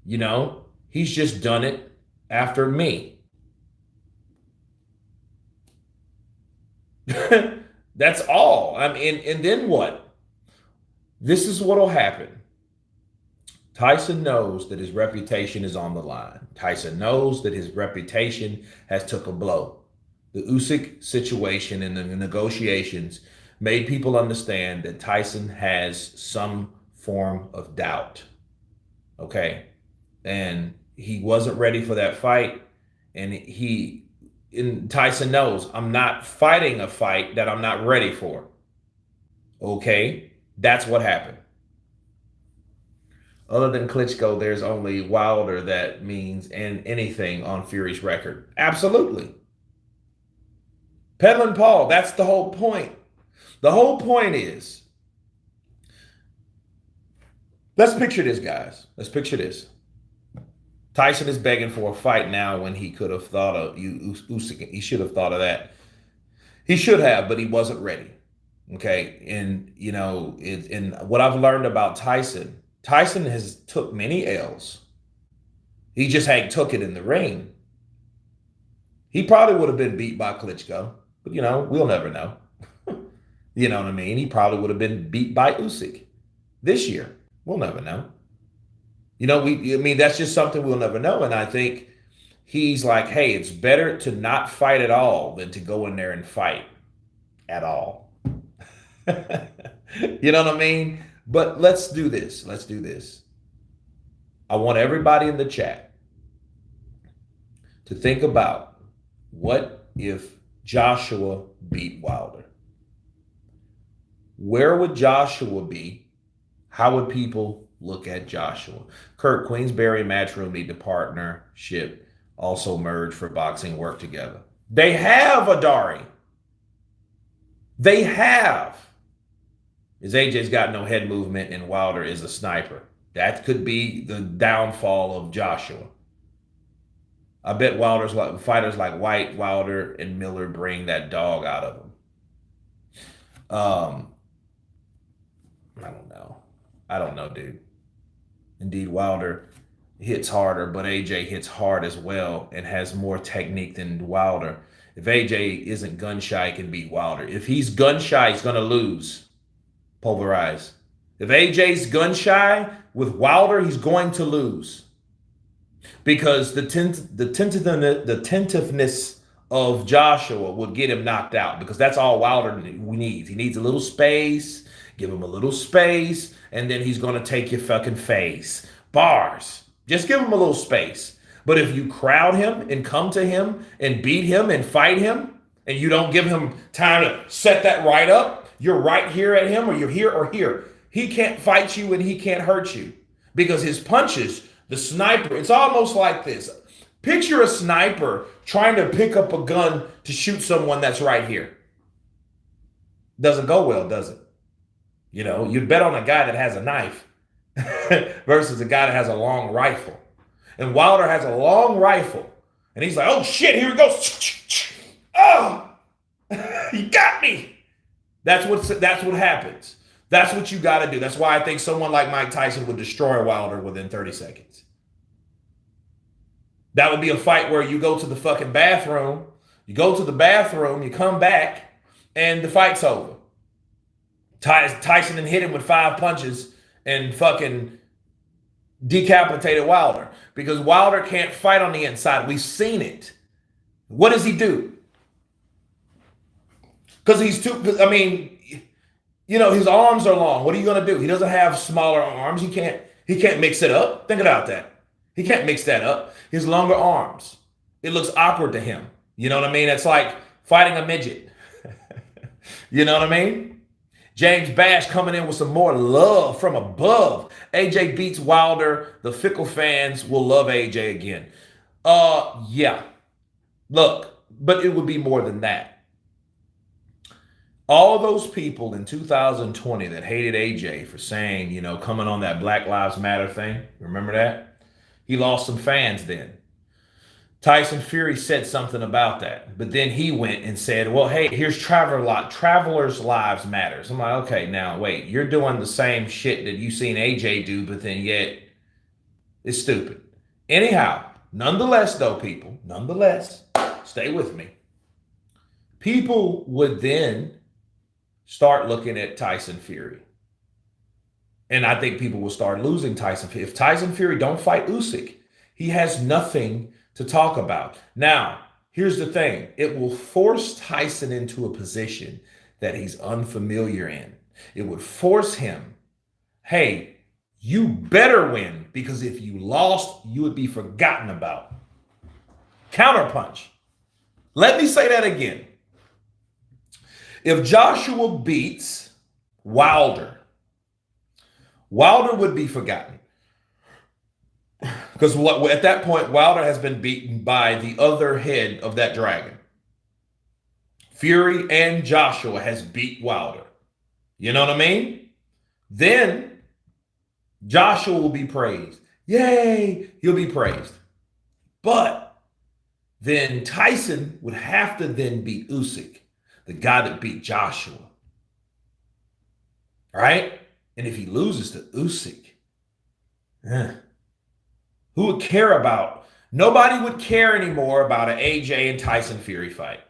You know, he's just done it after me. That's all. I mean, and then what? This is what'll happen. Tyson knows that his reputation is on the line. Tyson knows that his reputation has took a blow. The Usyk situation and the negotiations made people understand that Tyson has some form of doubt. Okay? And he wasn't ready for that fight. And he And Tyson knows I'm not fighting a fight that I'm not ready for. Okay, that's what happened. Other than Klitschko, there's only Wilder that means and anything on Fury's record. Absolutely. Peddling Paul, that's the whole point. The whole point is, let's picture this, guys. Let's picture this. Tyson is begging for a fight now when he could have thought of Usyk. He should have thought of that. He should have, but he wasn't ready. Okay, and and what I've learned about Tyson, Tyson has took many L's. He just hadn't took it in the ring. He probably would have been beat by Klitschko, but we'll never know. You know what I mean? He probably would have been beat by Usyk this year. We'll never know. That's just something we'll never know. And I think he's like, hey, it's better to not fight at all than to go in there and fight at all. You know what I mean? But let's do this. Let's do this. I want everybody in the chat to think about, what if Joshua beat Wilder? Where would Joshua be? How would people look at Joshua? Kurt, Queensberry and Matchroom need to partnership, also merge for boxing, work together. They have, Adari. They have. Is AJ's got no head movement and Wilder is a sniper. That could be the downfall of Joshua. I bet fighters like White, Wilder, and Miller bring that dog out of him. I don't know, dude. Indeed, Wilder hits harder, but AJ hits hard as well and has more technique than Wilder. If AJ isn't gun shy, he can beat Wilder. If he's gun shy, he's going to lose. Pulverize. If AJ's gun shy with Wilder, he's going to lose. Because the tentativeness of Joshua would get him knocked out, because that's all Wilder needs. He needs a little space. Give him a little space, and then he's going to take your fucking face. Bars. Just give him a little space. But if you crowd him and come to him and beat him and fight him, and you don't give him time to set that right up, you're right here at him, or you're here or here. He can't fight you and he can't hurt you, because his punches, the sniper, it's almost like this. Picture a sniper trying to pick up a gun to shoot someone that's right here. Doesn't go well, does it? You'd bet on a guy that has a knife versus a guy that has a long rifle. And Wilder has a long rifle. And he's like, oh shit, here he goes. Oh, he got me. That's what happens. That's what you got to do. That's why I think someone like Mike Tyson would destroy Wilder within 30 seconds. That would be a fight where you go to the fucking bathroom, you come back, and the fight's over. Tyson then hit him with 5 punches and fucking decapitated Wilder, because Wilder can't fight on the inside. We've seen it. What does he do? Because his arms are long. What are you going to do? He doesn't have smaller arms. He can't mix it up. Think about that. He can't mix that up. His longer arms. It looks awkward to him. You know what I mean? It's like fighting a midget. You know what I mean? James Bash coming in with some more love from above. AJ beats Wilder. The Fickle fans will love AJ again. Yeah. Look, but it would be more than that. All those people in 2020 that hated AJ for saying, coming on that Black Lives Matter thing. Remember that? He lost some fans then. Tyson Fury said something about that, but then he went and said, well, hey, here's Travelers' Lives Matters. I'm like, okay, now wait, you're doing the same shit that you seen AJ do, but then yet it's stupid. Anyhow, nonetheless, stay with me. People would then start looking at Tyson Fury. And I think people will start losing Tyson Fury. If Tyson Fury don't fight Usyk, he has nothing to talk about. Now, here's the thing. It will force Tyson into a position that he's unfamiliar in. It would force him, hey, you better win, because if you lost, you would be forgotten about. Counterpunch. Let me say that again. If Joshua beats Wilder, Wilder would be forgotten. Because at that point, Wilder has been beaten by the other head of that dragon. Fury and Joshua has beat Wilder. You know what I mean? Then Joshua will be praised. Yay! He'll be praised. But then Tyson would have to then beat Usyk, the guy that beat Joshua. Right? And if he loses to Usyk, who would care about? Nobody would care anymore about an AJ and Tyson Fury fight.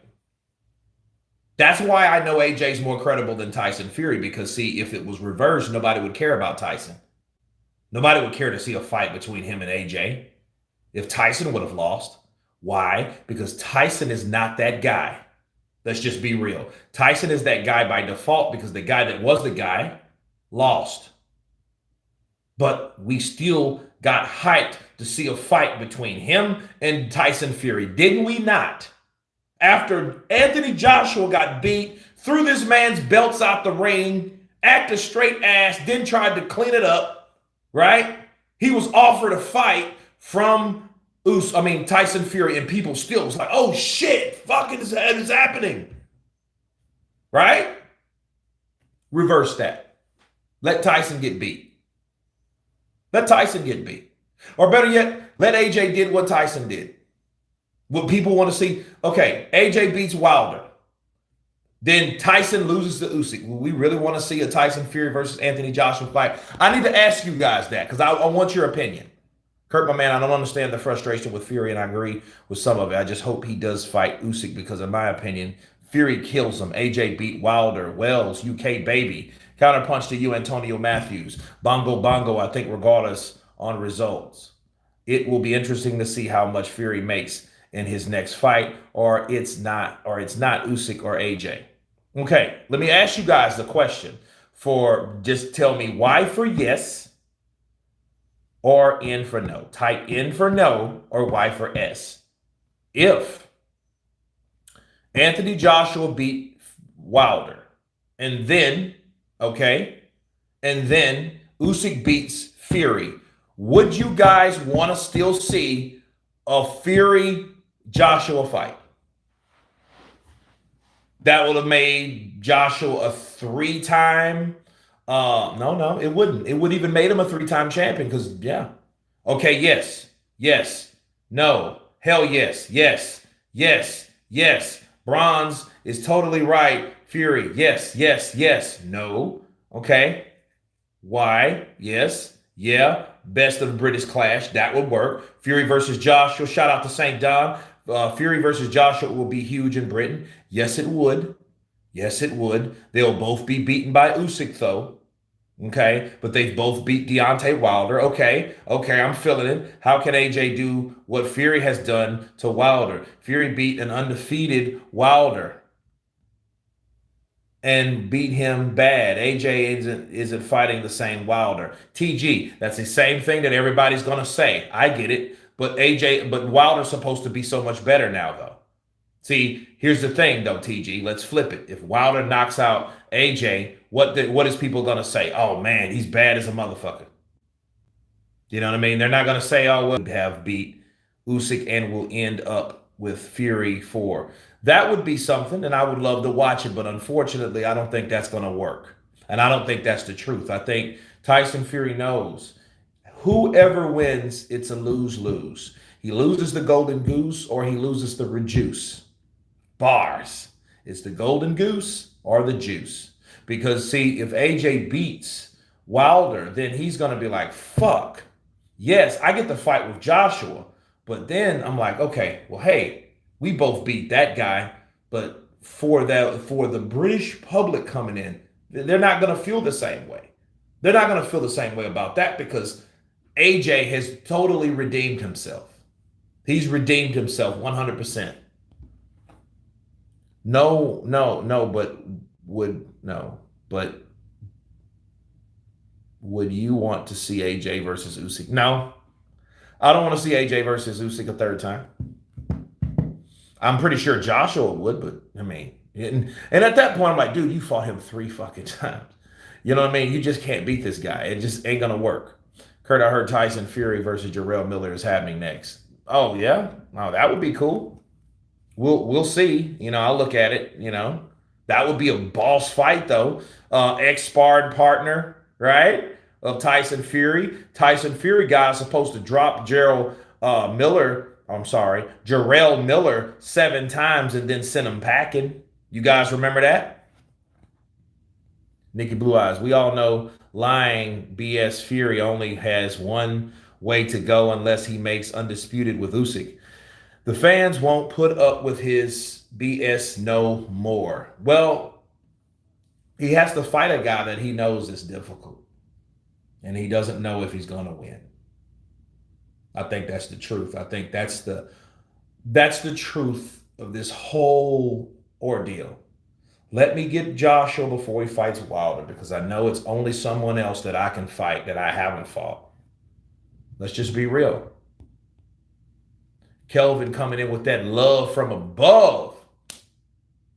That's why I know AJ's more credible than Tyson Fury, because, see, if it was reversed, nobody would care about Tyson. Nobody would care to see a fight between him and AJ if Tyson would have lost. Why? Because Tyson is not that guy. Let's just be real. Tyson is that guy by default because the guy that was the guy lost. But we still got hyped to see a fight between him and Tyson Fury, didn't we not? After Anthony Joshua got beat, threw this man's belts out the ring, acted straight ass, then tried to clean it up, right? He was offered a fight from Tyson Fury, and people still was like, oh shit, fucking is happening, right? Reverse that. Let Tyson get beat. Let Tyson get beat. Or better yet, let AJ did what Tyson did. What people want to see, okay, AJ beats Wilder. Then Tyson loses to Usyk. Will we really want to see a Tyson Fury versus Anthony Joshua fight? I need to ask you guys that because I want your opinion. Kurt, my man, I don't understand the frustration with Fury, and I agree with some of it. I just hope he does fight Usyk because, in my opinion, Fury kills him. AJ beat Wilder. Wells, UK baby. Counterpunch to you, Antonio Matthews. Bongo Bongo, I think, regardless on results. It will be interesting to see how much Fury makes in his next fight, or it's not Usyk or AJ. Okay, let me ask you guys the question just tell me Y for yes or N for no. Type N for no or Y for S. If Anthony Joshua beat Wilder, and then Usyk beats Fury, would you guys want to still see a Fury Joshua fight? That would have made Joshua a three-time. No, it wouldn't. It would even made him a three-time champion because, yeah. Okay, yes, no, hell yes, yes. Bronze is totally right. Fury, yes, no. Okay. Why? Yes, yeah. Best of British clash. That would work. Fury versus Joshua. Shout out to St. Don. Fury versus Joshua will be huge in Britain. Yes, it would. They'll both be beaten by Usyk, though. Okay, but they've both beat Deontay Wilder. Okay, I'm feeling it. How can AJ do what Fury has done to Wilder? Fury beat an undefeated Wilder and beat him bad. AJ isn't fighting the same Wilder. TG, that's the same thing that everybody's gonna say. I get it. But Wilder's supposed to be so much better now, though. See, here's the thing, though, TG. Let's flip it. If Wilder knocks out AJ, what is people going to say? Oh, man, he's bad as a motherfucker. You know what I mean? They're not going to say, oh, well, have beat Usyk and will end up with Fury 4. That would be something, and I would love to watch it. But unfortunately, I don't think that's going to work. And I don't think that's the truth. I think Tyson Fury knows whoever wins, it's a lose-lose. He loses the golden goose or he loses the rejuice. Bars. It's the golden goose or the juice. Because, see, if AJ beats Wilder, then he's going to be like, fuck. Yes, I get to fight with Joshua. But then I'm like, okay, well, hey, we both beat that guy. But for the British public coming in, they're not going to feel the same way. They're not going to feel the same way about that because AJ has totally redeemed himself. He's redeemed himself 100%. But would you want to see AJ versus Usyk? No, I don't want to see AJ versus Usyk a third time. I'm pretty sure Joshua would, but I mean, and at that point, I'm like, dude, you fought him 3 fucking times. You know what I mean? You just can't beat this guy. It just ain't gonna work. Kurt, I heard Tyson Fury versus Jarrell Miller is happening next. Oh yeah, oh that would be cool. We'll see. You know, I'll look at it. You know, that would be a boss fight though. Ex-sparring partner, right? Of Tyson Fury. Tyson Fury guy is supposed to drop Gerald Miller. I'm sorry, Jarrell Miller 7 times and then send him packing. You guys remember that? Nikki Blue Eyes. We all know lying BS Fury only has one way to go unless he makes undisputed with Usyk. The fans won't put up with his BS no more. Well, he has to fight a guy that he knows is difficult, and he doesn't know if he's going to win. I think that's the truth. I think that's the truth of this whole ordeal. Let me get Joshua before he fights Wilder because I know it's only someone else that I can fight that I haven't fought. Let's just be real. Kelvin coming in with that love from above.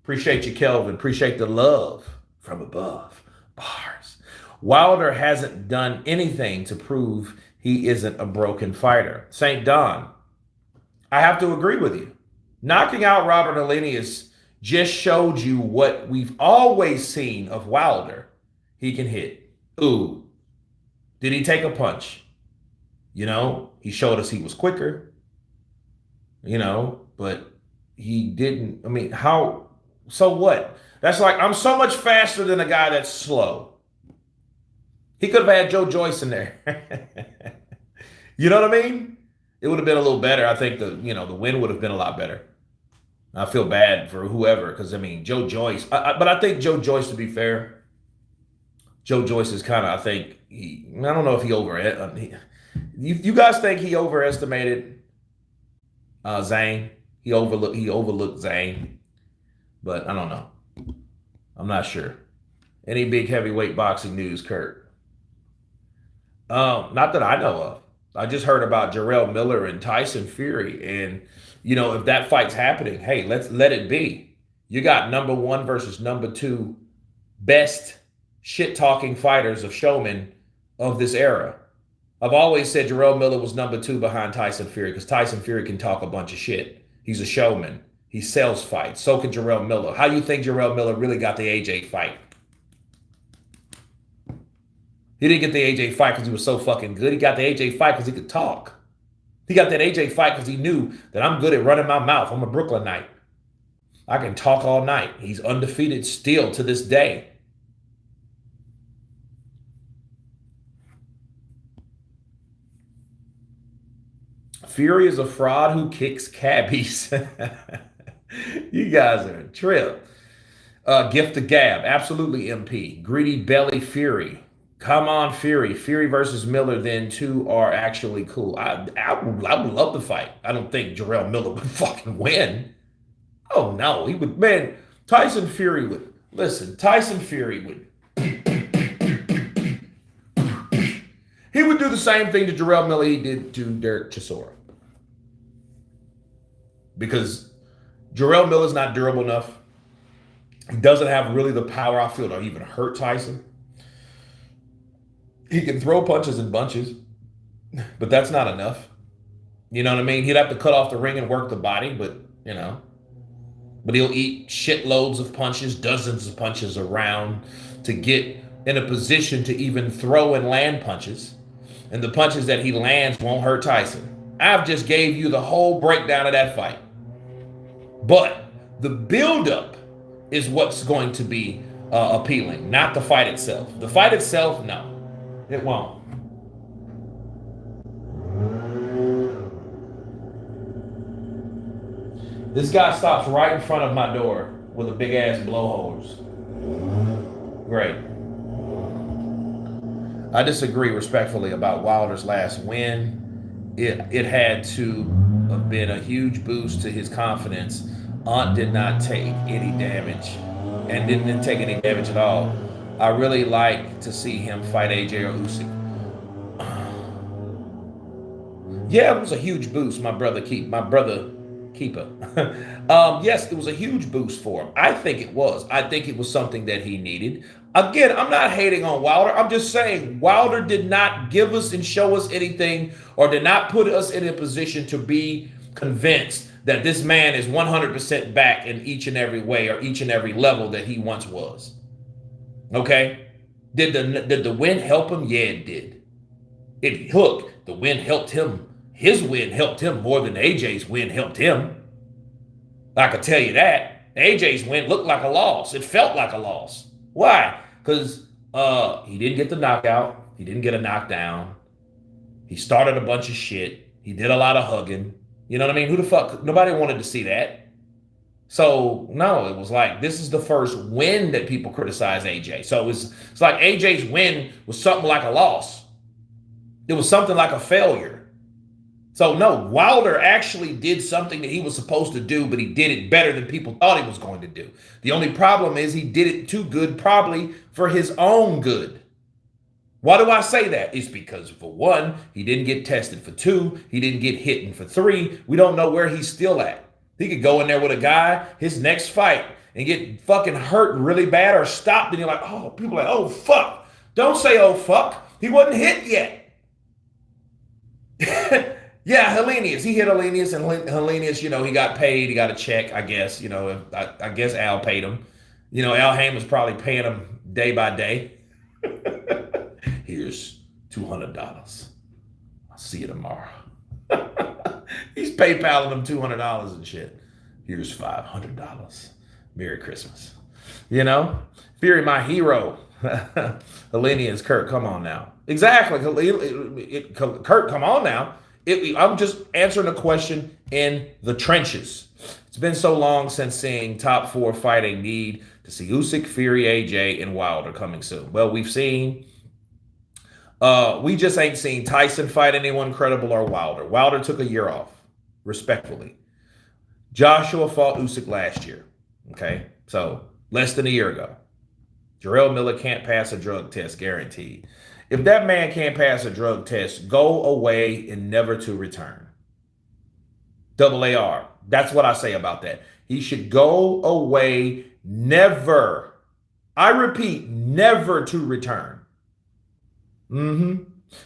Appreciate you, Kelvin. Appreciate the love from above. Bars. Wilder hasn't done anything to prove he isn't a broken fighter. St. Don, I have to agree with you. Knocking out Robert Helenius just showed you what we've always seen of Wilder. He can hit. Ooh. Did he take a punch? You know, he showed us he was quicker. You know, but he didn't. I mean, how? So what? That's like, I'm so much faster than a guy that's slow. He could have had Joe Joyce in there. You know what I mean? It would have been a little better. I think the win would have been a lot better. I feel bad for whoever because I mean Joe Joyce, but I think Joe Joyce, to be fair, Joe Joyce is kind of, I think I don't know if you guys think he overestimated Zane? He overlooked Zane, but I don't know. I'm not sure. Any big heavyweight boxing news, Kurt? Not that I know of. I just heard about Jarrell Miller and Tyson Fury, and if that fight's happening, hey, let's let it be. You got number 1 versus number 2 best shit-talking fighters of showmen of this era. I've always said Jarrell Miller was number 2 behind Tyson Fury because Tyson Fury can talk a bunch of shit. He's a showman. He sells fights. So can Jarrell Miller. How do you think Jarrell Miller really got the AJ fight? He didn't get the AJ fight because he was so fucking good. He got the AJ fight because he could talk. He got that AJ fight because he knew that I'm good at running my mouth. I'm a Brooklynite. I can talk all night. He's undefeated still to this day. Fury is a fraud who kicks cabbies. You guys are a trip. Gift of Gab. Absolutely, MP. Greedy Belly Fury. Come on, Fury. Fury versus Miller, then 2 are actually cool. I would love the fight. I don't think Jarrell Miller would fucking win. Oh, no. He would, man, Tyson Fury would. Listen, Tyson Fury would. He would do the same thing to Jarrell Miller he did to Derek Chisora. Because Jarrell Miller's not durable enough. He doesn't have really the power, I feel, to even hurt Tyson. He can throw punches in bunches, but that's not enough. You know what I mean? He'd have to cut off the ring and work the body, but he'll eat shitloads of punches, dozens of punches around to get in a position to even throw and land punches. And the punches that he lands won't hurt Tyson. I've just gave you the whole breakdown of that fight. But the buildup is what's going to be appealing, not the fight itself. The fight itself, no. It won't. This guy stops right in front of my door with a big ass blowhose. Great. I disagree respectfully about Wilder's last win. It had to have been a huge boost to his confidence. Ant did not take any damage and didn't take any damage at all. I really like to see him fight AJ or Usyk. Yeah, it was a huge boost, my brother. keeper. Yes, it was a huge boost for him. I think it was. I think it was something that he needed. Again, I'm not hating on Wilder. I'm just saying Wilder did not give us and show us anything or did not put us in a position to be convinced that this man is 100% back in each and every way or each and every level that he once was. Okay? Did the win help him? Yeah, it did. Look, the win helped him. His win helped him more than AJ's win helped him. I could tell you that. AJ's win looked like a loss. It felt like a loss. Why? Because he didn't get the knockout. He didn't get a knockdown. He started a bunch of shit. He did a lot of hugging. You know what I mean? Who the fuck? Nobody wanted to see that. So, no, it was like, this is the first win that people criticize AJ. So it's like AJ's win was something like a loss. It was something like a failure. So, no, Wilder actually did something that he was supposed to do, but he did it better than people thought he was going to do. The only problem is he did it too good, probably for his own good. Why do I say that? It's because, for one, he didn't get tested. For two, he didn't get hit. And for three, we don't know where he's still at. He could go in there with a guy, his next fight, and get fucking hurt really bad or stopped. And you're like, oh, people are like, oh, fuck. Don't say, oh, fuck. He wasn't hit yet. Yeah, Helenius. He hit Helenius, and Helenius, he got paid. He got a check, I guess. I guess Al paid him. Al Heyman's probably paying him day by day. Here's $200. I'll see you tomorrow. He's PayPaling him $200 and shit. Here's $500. Merry Christmas. Fury, my hero. Helenius, Kurt, come on now. Exactly. Kurt, come on now. I'm just answering a question in the trenches. It's been so long since seeing top four fighting. Need to see Usyk, Fury, AJ, and Wilder coming soon. Well, we've seen. We just ain't seen Tyson fight anyone credible or Wilder. Wilder took a year off, respectfully. Joshua fought Usyk last year. Okay, so less than a year ago. Jarrell Miller can't pass a drug test, guaranteed. If that man can't pass a drug test, go away and never to return. AAR. That's what I say about that. He should go away, never. I repeat, never to return.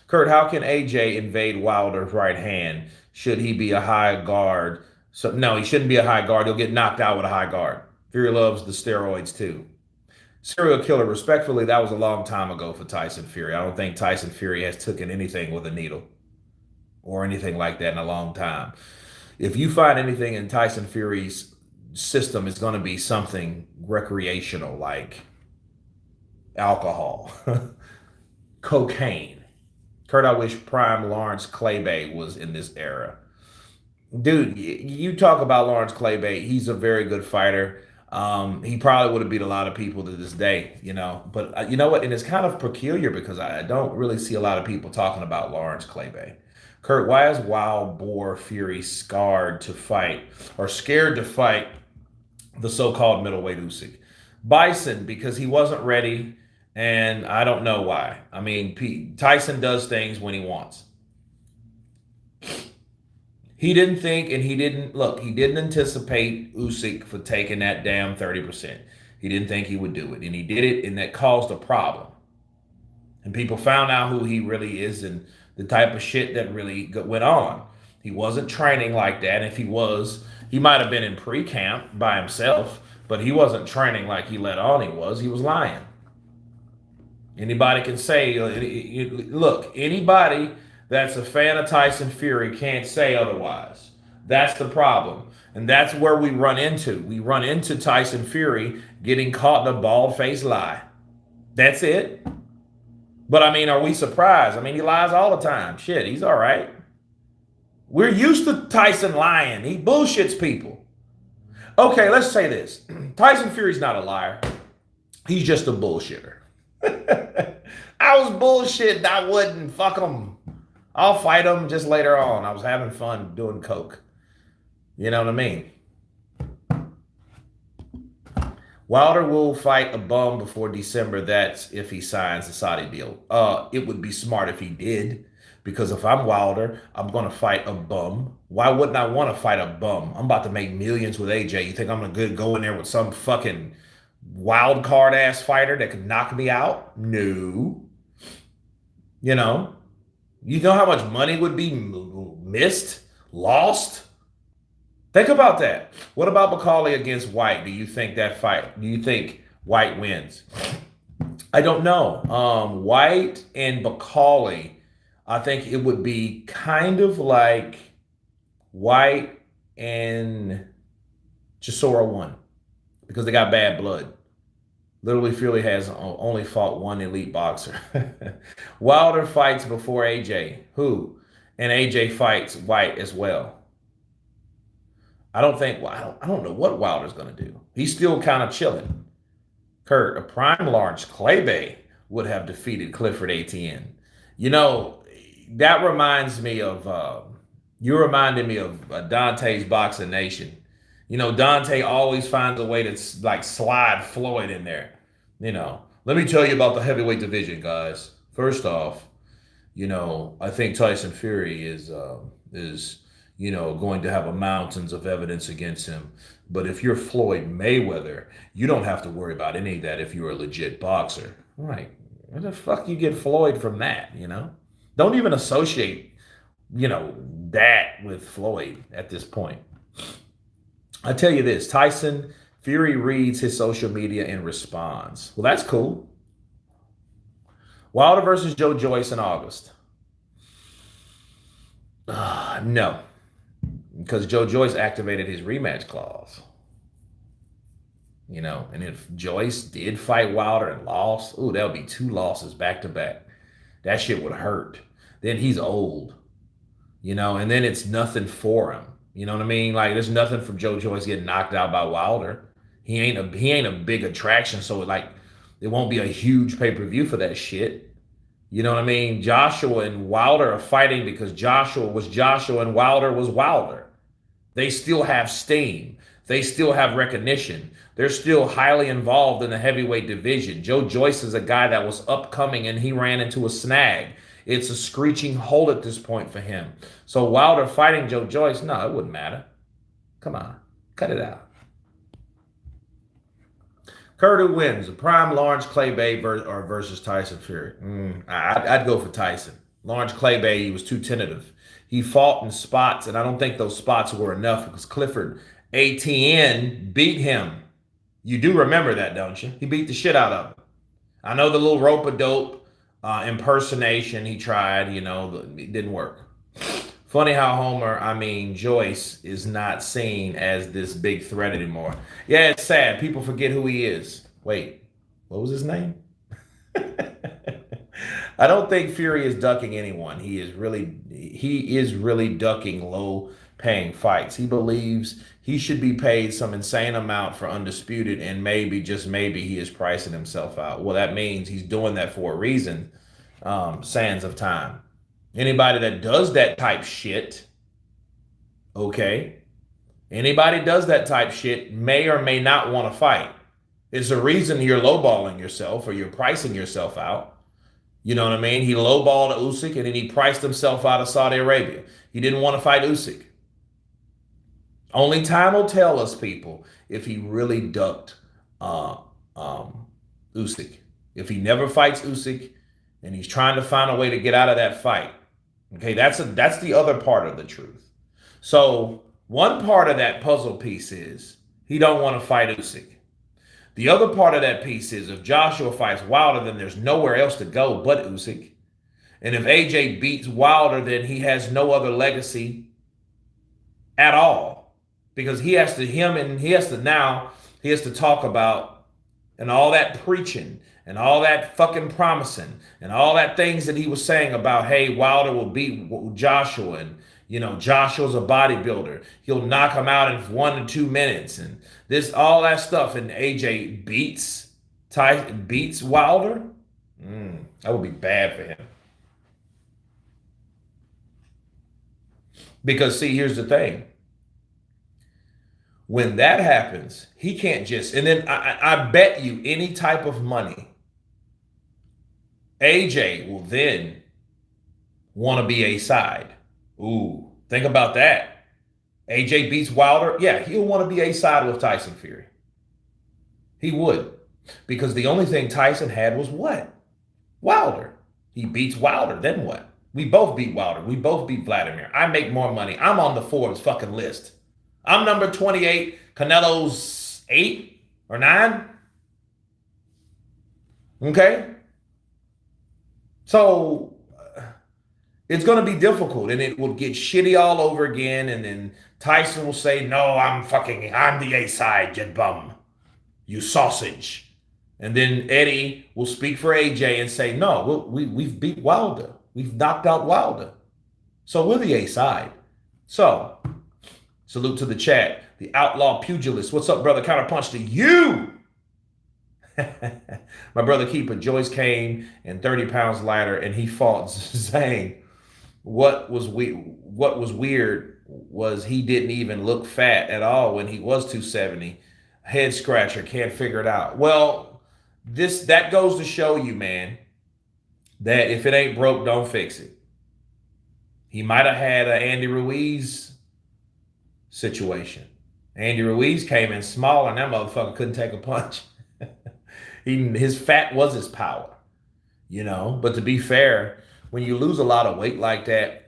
Kurt, how can AJ invade Wilder's right hand? Should he be a high guard? So no, he shouldn't be a high guard. He'll get knocked out with a high guard. Fury loves the steroids too. Serial killer, respectfully, that was a long time ago for Tyson Fury. I don't think Tyson Fury has taken anything with a needle or anything like that in a long time. If you find anything in Tyson Fury's system, it's going to be something recreational like alcohol, cocaine. Kurt, I wish prime Lawrence Claybay was in this era. Dude, you talk about Lawrence Claybay. He's a very good fighter. He probably would have beat a lot of people to this day, But you know what? And it's kind of peculiar because I don't really see a lot of people talking about Lawrence Claybay. Kurt, why is Wild Boar Fury scared to fight the so-called middleweight Usyk? Bison, because he wasn't ready, and I don't know why. I mean, Tyson does things when he wants. He didn't think, and he didn't anticipate Usyk for taking that damn 30%. He didn't think he would do it, and he did it, and that caused a problem. And people found out who he really is and the type of shit that really went on. He wasn't training like that. If he was, he might have been in pre-camp by himself, but he wasn't training like he let on he was. He was lying. Anybody can say, look, anybody that's a fan of Tyson Fury can't say otherwise. That's the problem. And that's where we run into. We run into Tyson Fury getting caught in a bald-faced lie. That's it. But, are we surprised? He lies all the time. Shit, he's all right. We're used to Tyson lying. He bullshits people. Okay, let's say this. Tyson Fury's not a liar. He's just a bullshitter. I was bullshitting. I wouldn't. Fuck him. I'll fight him just later on. I was having fun doing coke. You know what I mean? Wilder will fight a bum before December. That's if he signs the Saudi deal. It would be smart if he did, Because if I'm Wilder, I'm going to fight a bum. Why wouldn't I want to fight a bum? I'm about to make millions with AJ. You think I'm going to go in there with some fucking wild card ass fighter that could knock me out? No. You know, you know how much money would be missed, lost? Think about that. What about McCauley against White? Do you think that fight? Do you think White wins? I don't know. White and McCauley, I think it would be kind of like White and Chisora won because they got bad blood. Literally, Fury has only fought one elite boxer. Wilder fights before AJ. Who? And AJ fights White as well. I don't think. Well, I don't know what Wilder's going to do. He's still kind of chilling. Kurt, a prime Lawrence Claybay would have defeated Clifford ATN. You know, that reminds me of. You reminded me of Dante's Boxing Nation. You know, Dante always finds a way to like slide Floyd in there. You know, let me tell you about the heavyweight division, guys. First off, you know, I think Tyson Fury is going to have a mountains of evidence against him. But if you're Floyd Mayweather, you don't have to worry about any of that if you're a legit boxer. Right? Where the fuck you get Floyd from that? You know, don't even associate that with Floyd at this point. I tell you this, Tyson Fury reads his social media and responds. Well, that's cool. Wilder versus Joe Joyce in August. No, because Joe Joyce activated his rematch clause. You know, and if Joyce did fight Wilder and lost, that would be 2 losses back to back. That shit would hurt. Then he's old, and then it's nothing for him. You know what I mean? Like, there's nothing for Joe Joyce getting knocked out by Wilder. He ain't a big attraction, so it won't be a huge pay-per-view for that shit. You know what I mean? Joshua and Wilder are fighting because Joshua was Joshua and Wilder was Wilder. They still have steam. They still have recognition. They're still highly involved in the heavyweight division. Joe Joyce is a guy that was upcoming and he ran into a snag. It's a screeching halt at this point for him. So Wilder fighting Joe Joyce, no, it wouldn't matter. Come on, cut it out. Kurt, who wins? Prime Lawrence Claybay versus Tyson Fury? I'd go for Tyson. Lawrence Claybay, he was too tentative. He fought in spots, and I don't think those spots were enough because Clifford ATN beat him. You do remember that, don't you? He beat the shit out of him. I know the little rope-a-dope impersonation he tried, it didn't work. Funny how Joyce is not seen as this big threat anymore. Yeah, it's sad. People forget who he is. Wait, what was his name? I don't think Fury is ducking anyone. He is really ducking low-paying fights. He believes he should be paid some insane amount for Undisputed, and maybe, just maybe, he is pricing himself out. Well, that means he's doing that for a reason. Sands of time. Anybody that does that type shit, okay? Anybody does that type shit may or may not want to fight. It's a reason you're lowballing yourself or you're pricing yourself out. You know what I mean? He lowballed Usyk and then he priced himself out of Saudi Arabia. He didn't want to fight Usyk. Only time will tell us, people, if he really ducked Usyk. If he never fights Usyk and he's trying to find a way to get out of that fight. Okay, that's the other part of the truth. So one part of that puzzle piece is he don't want to fight Usyk. The other part of that piece is if Joshua fights Wilder, then there's nowhere else to go but Usyk. And if AJ beats Wilder, then he has no other legacy at all. Because he has to talk about, and all that preaching and all that fucking promising and all that things that he was saying about, hey, Wilder will beat Joshua and, Joshua's a bodybuilder. He'll knock him out in 1 to 2 minutes and all that stuff. And AJ beats Wilder. That would be bad for him. Because, see, here's the thing. When that happens, he can't just, and then I bet you any type of money, AJ will then want to be a side. Ooh, think about that. AJ beats Wilder. Yeah, he'll want to be a side with Tyson Fury. He would. Because the only thing Tyson had was what? Wilder. He beats Wilder. Then what? We both beat Wilder. We both beat Vladimir. I make more money. I'm on the Forbes fucking list. I'm number 28. Canelo's 8 or 9. Okay? So it's going to be difficult, and it will get shitty all over again, and then Tyson will say, no, I'm the A-side, you bum. You sausage. And then Eddie will speak for AJ and say, no, we've beat Wilder. We've knocked out Wilder. So we're the A-side. So, salute to the chat. The Outlaw Pugilist. What's up, brother? Counterpunched to you. My brother Keeper, Joyce came in 30 pounds lighter, and he fought Zhang. What was weird was he didn't even look fat at all when he was 270. Head scratcher, can't figure it out. Well, that goes to show you, man, that if it ain't broke, don't fix it. He might have had an Andy Ruiz situation. Andy Ruiz came in small, and that motherfucker couldn't take a punch. His fat was his power, you know. But to be fair, when you lose a lot of weight like that,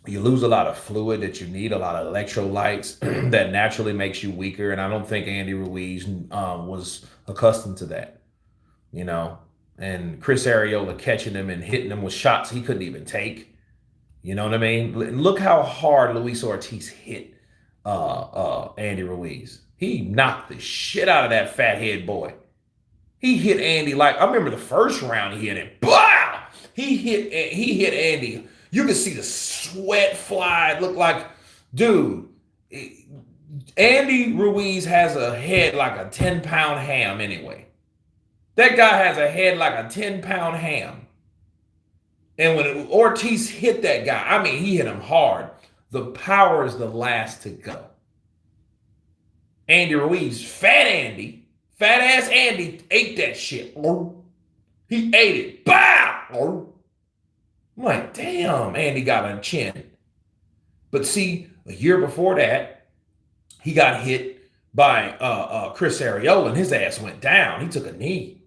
you lose a lot of fluid that you need, a lot of electrolytes that naturally makes you weaker. And I don't think Andy Ruiz was accustomed to that, you know. And Chris Arreola catching him and hitting him with shots he couldn't even take. You know what I mean? Look how hard Luis Ortiz hit Andy Ruiz. He knocked the shit out of that fathead boy. He hit Andy like, I remember the first round he hit him. Blah! He hit Andy. You could see the sweat fly. It looked like, dude, Andy Ruiz has a head like a 10-pound ham anyway. That guy has a head like a 10-pound ham. And when Ortiz hit that guy, I mean, he hit him hard. The power is the last to go. Andy Ruiz, fat ass Andy ate that shit. He ate it. Bow! I'm like, damn, Andy got a chin. But see, a year before that, he got hit by Chris Arreola, and his ass went down. He took a knee.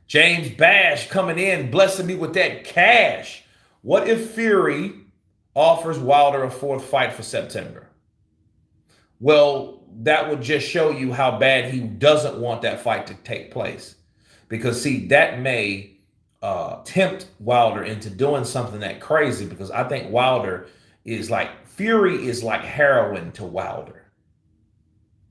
James Bash coming in, blessing me with that cash. What if Fury offers Wilder a 4th fight for September? Well, that would just show you how bad he doesn't want that fight to take place. Because, see, that may tempt Wilder into doing something that crazy, because I think Wilder is like, Fury is like heroin to Wilder.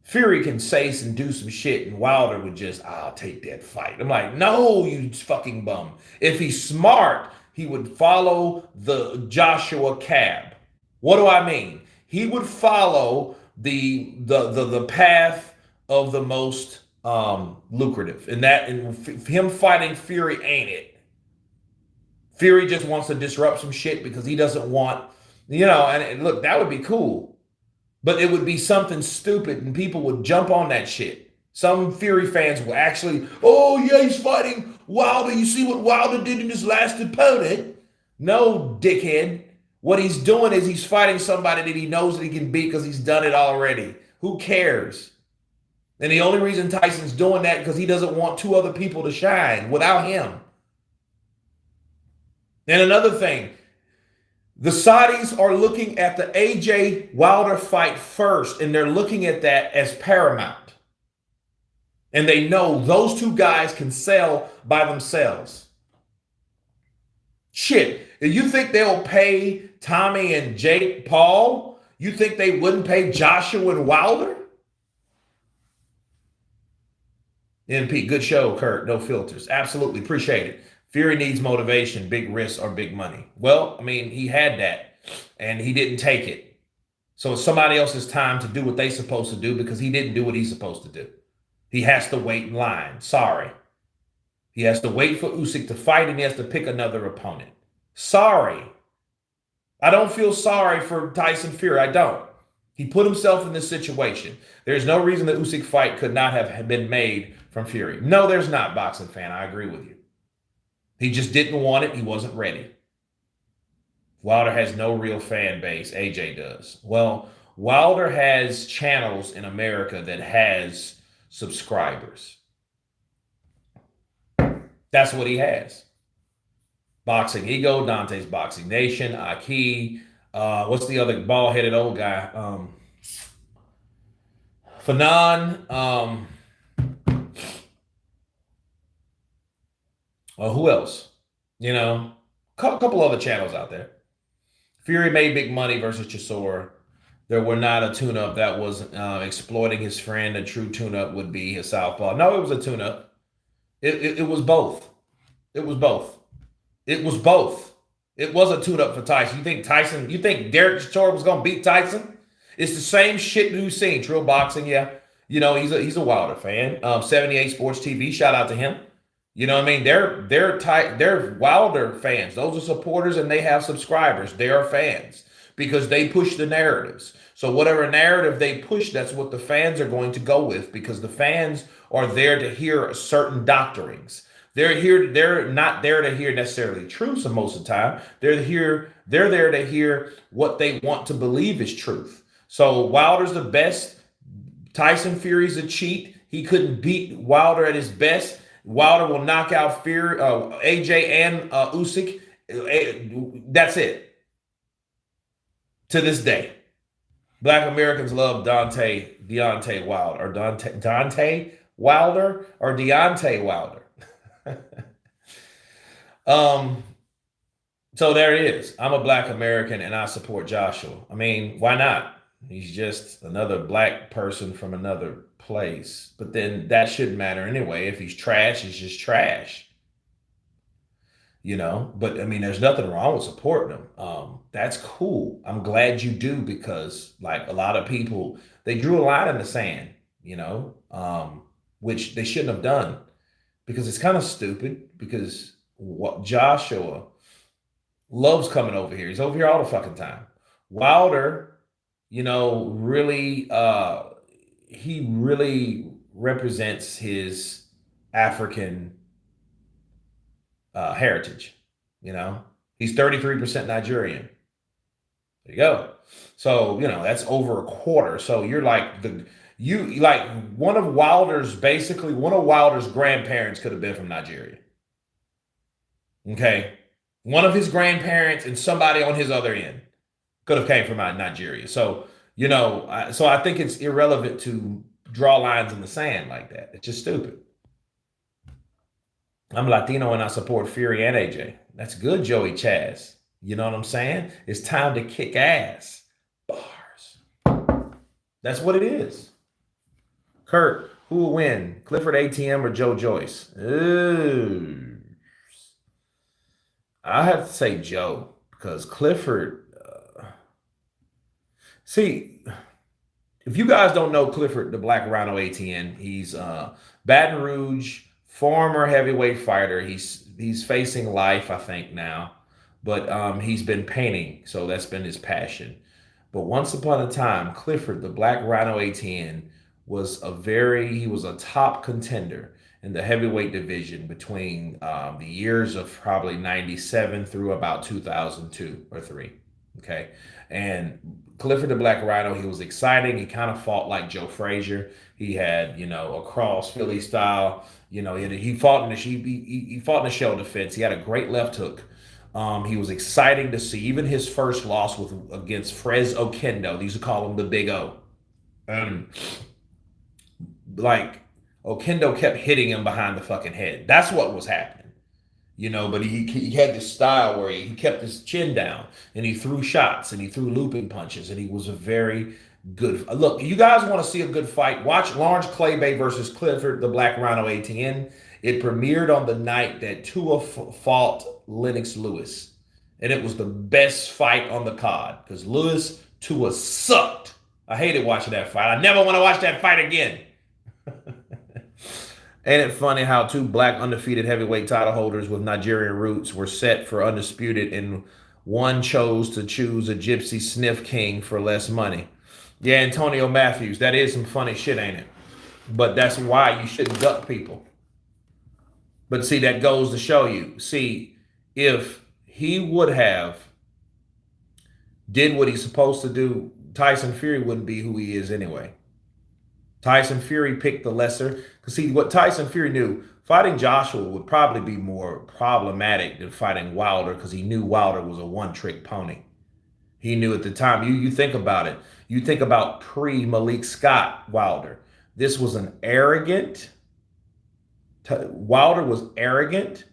Fury can say and do some shit, and Wilder would just, I'll take that fight. I'm like, no, you fucking bum. If he's smart, he would follow the Joshua Cab. What do I mean? He would follow the path of the most lucrative, and him fighting Fury ain't it. Fury just wants to disrupt some shit because he doesn't want, you know, and look, that would be cool, but it would be something stupid and people would jump on that shit. Some Fury fans will actually, oh yeah, he's fighting Wilder. You see what Wilder did in his last opponent? No, dickhead. What he's doing is he's fighting somebody that he knows that he can beat because he's done it already. Who cares? And the only reason Tyson's doing that because he doesn't want 2 other people to shine without him. And another thing, the Saudis are looking at the AJ Wilder fight first, and they're looking at that as paramount. And they know those 2 guys can sell by themselves. Shit, you think they'll pay Tommy and Jake Paul? You think they wouldn't pay Joshua and Wilder? MP, good show, Kurt. No filters. Absolutely. Appreciate it. Fury needs motivation, big risks, or big money. Well, I mean, he had that, and he didn't take it. So it's somebody else's time to do what they're supposed to do because he didn't do what he's supposed to do. He has to wait in line. Sorry. He has to wait for Usyk to fight, and he has to pick another opponent. Sorry. I don't feel sorry for Tyson Fury. I don't. He put himself in this situation. There's no reason the Usyk fight could not have been made from Fury. No, there's not, boxing fan. I agree with you. He just didn't want it. He wasn't ready. Wilder has no real fan base. AJ does. Well, Wilder has channels in America that has subscribers. That's what he has. Boxing Ego, Dante's Boxing Nation, Aki. What's the other bald-headed old guy? Fanon. Who else? You know, a couple other channels out there. Fury made big money versus Chisora. There were not a tune-up that was exploiting his friend. A true tune-up would be a southpaw. No, it was a tune-up. It was both. It was both. It was both. It was a tune-up for Tyson. You think Derek Chisora was going to beat Tyson? It's the same shit we've seen. Trill Boxing, yeah. You know, he's a Wilder fan. 78 Sports TV, shout out to him. You know what I mean? They're Wilder fans. Those are supporters and they have subscribers. They are fans because they push the narratives. So whatever narrative they push, that's what the fans are going to go with because the fans are there to hear certain doctrines. They're not there to hear necessarily truth most of the time. They're there to hear what they want to believe is truth. So Wilder's the best. Tyson Fury's a cheat. He couldn't beat Wilder at his best. Wilder will knock out AJ and Usyk. That's it. To this day. Black Americans love Deontay Wilder. Or Deontay Wilder. So there it is. I'm a Black American and I support Joshua. I mean, why not? He's just another black person from another place. But then that shouldn't matter anyway. If he's trash, he's just trash. You know, but I mean, there's nothing wrong with supporting him. That's cool. I'm glad you do because like a lot of people, they drew a line in the sand, you know, which they shouldn't have done because it's kind of stupid because what Joshua loves coming over here. He's over here all the fucking time. Wilder, you know, really, he really represents his African heritage. You know, he's 33% Nigerian. There you go. So, you know, that's over a quarter. So you're like one of Wilder's grandparents could have been from Nigeria. Okay. One of his grandparents and somebody on his other end could have came from Nigeria. So, you know, I think it's irrelevant to draw lines in the sand like that. It's just stupid. I'm Latino and I support Fury and AJ. That's good, Joey Chaz. You know what I'm saying? It's time to kick ass. Bars. That's what it is. Kurt, who will win? Clifford ATM or Joe Joyce? Ooh. I have to say Joe because Clifford. See, if you guys don't know Clifford, the Black Rhino ATN, he's Baton Rouge, former heavyweight fighter. He's facing life, I think, now. But he's been painting, so that's been his passion. But once upon a time, Clifford, the Black Rhino ATN, was a top contender in the heavyweight division between the years of probably 97 through about 2002 or 3. Okay. And Clifford the Black Rhino, he was exciting. He kind of fought like Joe Frazier. He had, you know, a cross Philly style. You know, he fought in the shell defense. He had a great left hook. He was exciting to see. Even his first loss against Frez Okendo. These would call him the Big O. Like Okendo kept hitting him behind the fucking head. That's what was happening. You know, but he had this style where he kept his chin down and he threw shots and he threw looping punches and he was a very good. Look, you guys want to see a good fight? Watch Lawrence Claybay versus Clifford, the Black Rhino ATN. It premiered on the night that Tua fought Lennox Lewis. And it was the best fight on the card because Tua sucked. I hated watching that fight. I never want to watch that fight again. Ain't it funny how 2 black undefeated heavyweight title holders with Nigerian roots were set for undisputed and one chose to choose a gypsy sniff king for less money? Yeah, Antonio Matthews. That is some funny shit, ain't it? But that's why you shouldn't duck people. But see, that goes to show you. See, if he would have did what he's supposed to do, Tyson Fury wouldn't be who he is anyway. Tyson Fury picked the lesser. Because see, what Tyson Fury knew, fighting Joshua would probably be more problematic than fighting Wilder because he knew Wilder was a one-trick pony. He knew at the time. You think about it. You think about pre-Malik Scott Wilder. This was an arrogant. Wilder was arrogant,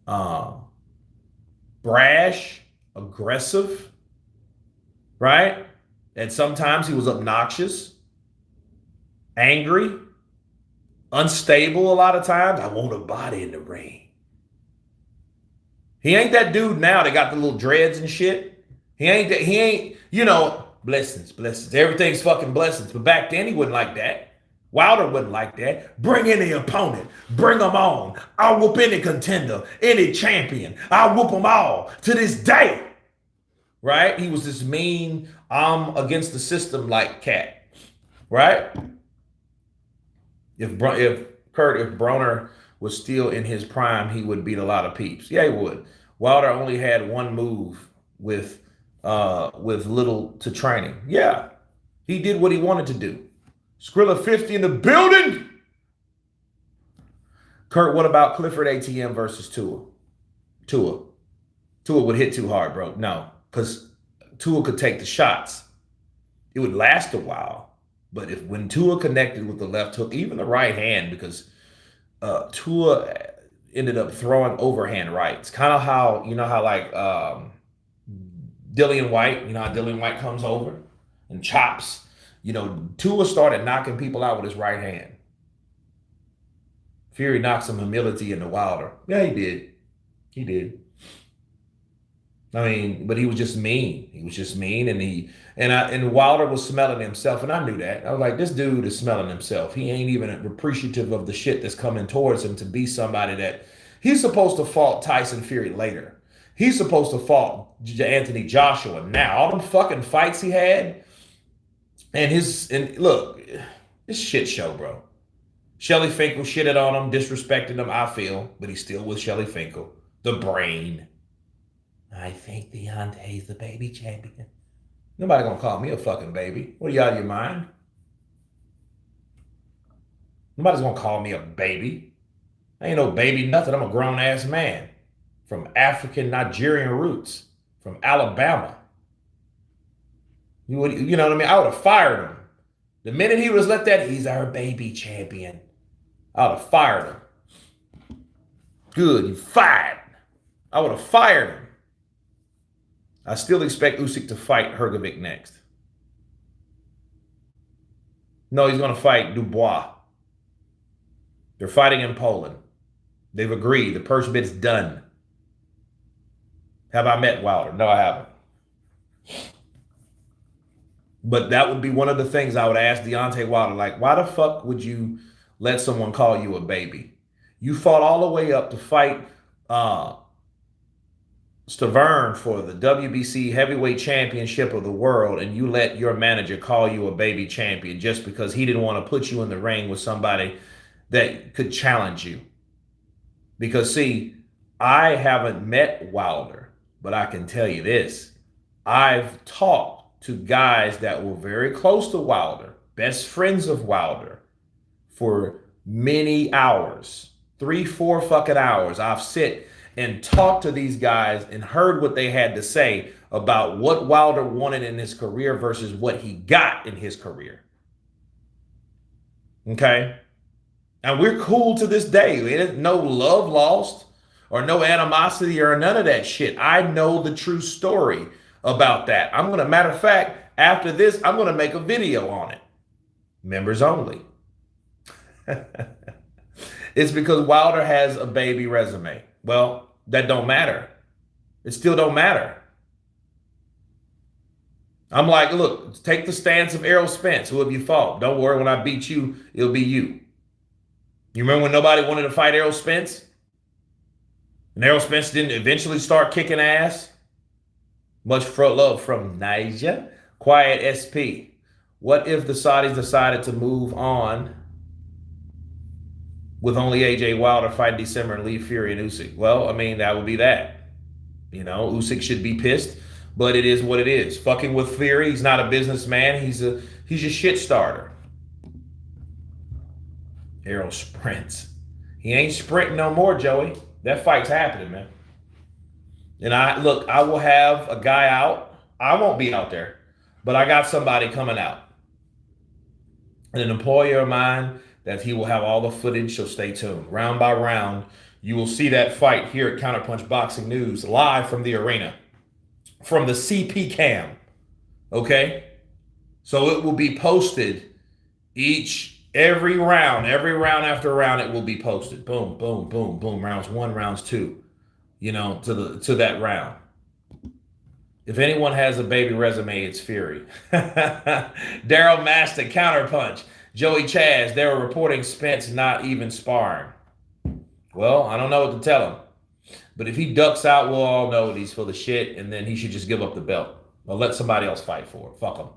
uh, brash, aggressive, right? And sometimes he was obnoxious, angry, unstable a lot of times. I want a body in the ring. He ain't that dude now that got the little dreads and shit. He ain't, blessings. Everything's fucking blessings. But back then he wasn't like that. Wilder wasn't like that. Bring any opponent. Bring them on. I'll whoop any contender, any champion. I'll whoop them all to this day. Right? He was this mean, I'm against the system like cat. Right? If Broner was still in his prime, he would beat a lot of peeps. Yeah, he would. Wilder only had one move with little to training. Yeah, he did what he wanted to do. Skrilla 50 in the building. Kurt, what about Clifford ATM versus Tua? Tua would hit too hard, bro. No, because Tua could take the shots. It would last a while. But when Tua connected with the left hook, even the right hand, because Tua ended up throwing overhand rights. Kind of how, like Dillian White, how Dillian White comes over and chops. Tua started knocking people out with his right hand. Fury knocked some humility into Wilder. Yeah, he did. He did. I mean, but he was just mean. He was just mean, and Wilder was smelling himself, and I knew that. I was like, this dude is smelling himself. He ain't even appreciative of the shit that's coming towards him to be somebody that he's supposed to fault Tyson Fury later. He's supposed to fault Anthony Joshua now. All them fucking fights he had. And look, it's shit show, bro. Shelly Finkel shitted on him, disrespected him, I feel, but he's still with Shelly Finkel. The brain. I think Deontay's the baby champion. Nobody gonna call me a fucking baby. What are you out of your mind? Nobody's gonna call me a baby. I ain't no baby nothing. I'm a grown ass man from African Nigerian roots, from Alabama. You know what I mean? I would have fired him. The minute he was let that, he's our baby champion. I would have fired him. Good, you fired. I would have fired him. I still expect Usyk to fight Hrgovic next. No, he's going to fight Dubois. They're fighting in Poland. They've agreed. The purse bid's done. Have I met Wilder? No, I haven't. But that would be one of the things I would ask Deontay Wilder. Like, why the fuck would you let someone call you a baby? You fought all the way up to fight Stavern for the WBC Heavyweight Championship of the world, and you let your manager call you a baby champion just because he didn't want to put you in the ring with somebody that could challenge you. Because, see, I haven't met Wilder, but I can tell you this. I've talked to guys that were very close to Wilder, best friends of Wilder, for many hours, 3-4 fucking hours. I've sit and talked to these guys and heard what they had to say about what Wilder wanted in his career versus what he got in his career. Okay? And we're cool to this day. There's no love lost or no animosity or none of that shit. I know the true story about that. Matter of fact, after this, I'm going to make a video on it. Members only. It's because Wilder has a baby resume. Well, that don't matter. It still don't matter. I'm like, look, take the stance of Errol Spence. Who have you fought? Don't worry, when I beat you, it'll be you. You remember when nobody wanted to fight Errol Spence? And Errol Spence didn't eventually start kicking ass? Much love from Niger. Quiet SP. What if the Saudis decided to move on with only AJ Wilder fight December and leave Fury and Usyk. Well, I mean, that would be that. Usyk should be pissed, but it is what it is. Fucking with Fury, he's not a businessman. He's a shit starter. Errol sprints. He ain't sprinting no more, Joey. That fight's happening, man. And I will have a guy out. I won't be out there, but I got somebody coming out. An employer of mine that he will have all the footage, so stay tuned. Round by round, you will see that fight here at Counterpunch Boxing News live from the arena, from the CP cam. Okay? So it will be posted every round after round, it will be posted. Boom, boom, boom, boom. Rounds 1, rounds 2, to that round. If anyone has a baby resume, it's Fury. Daryl Maston, Counterpunch. Joey Chaz, they were reporting Spence not even sparring. Well, I don't know what to tell him. But if he ducks out, we'll all know that he's full of shit, and then he should just give up the belt. Or let somebody else fight for it. Fuck him.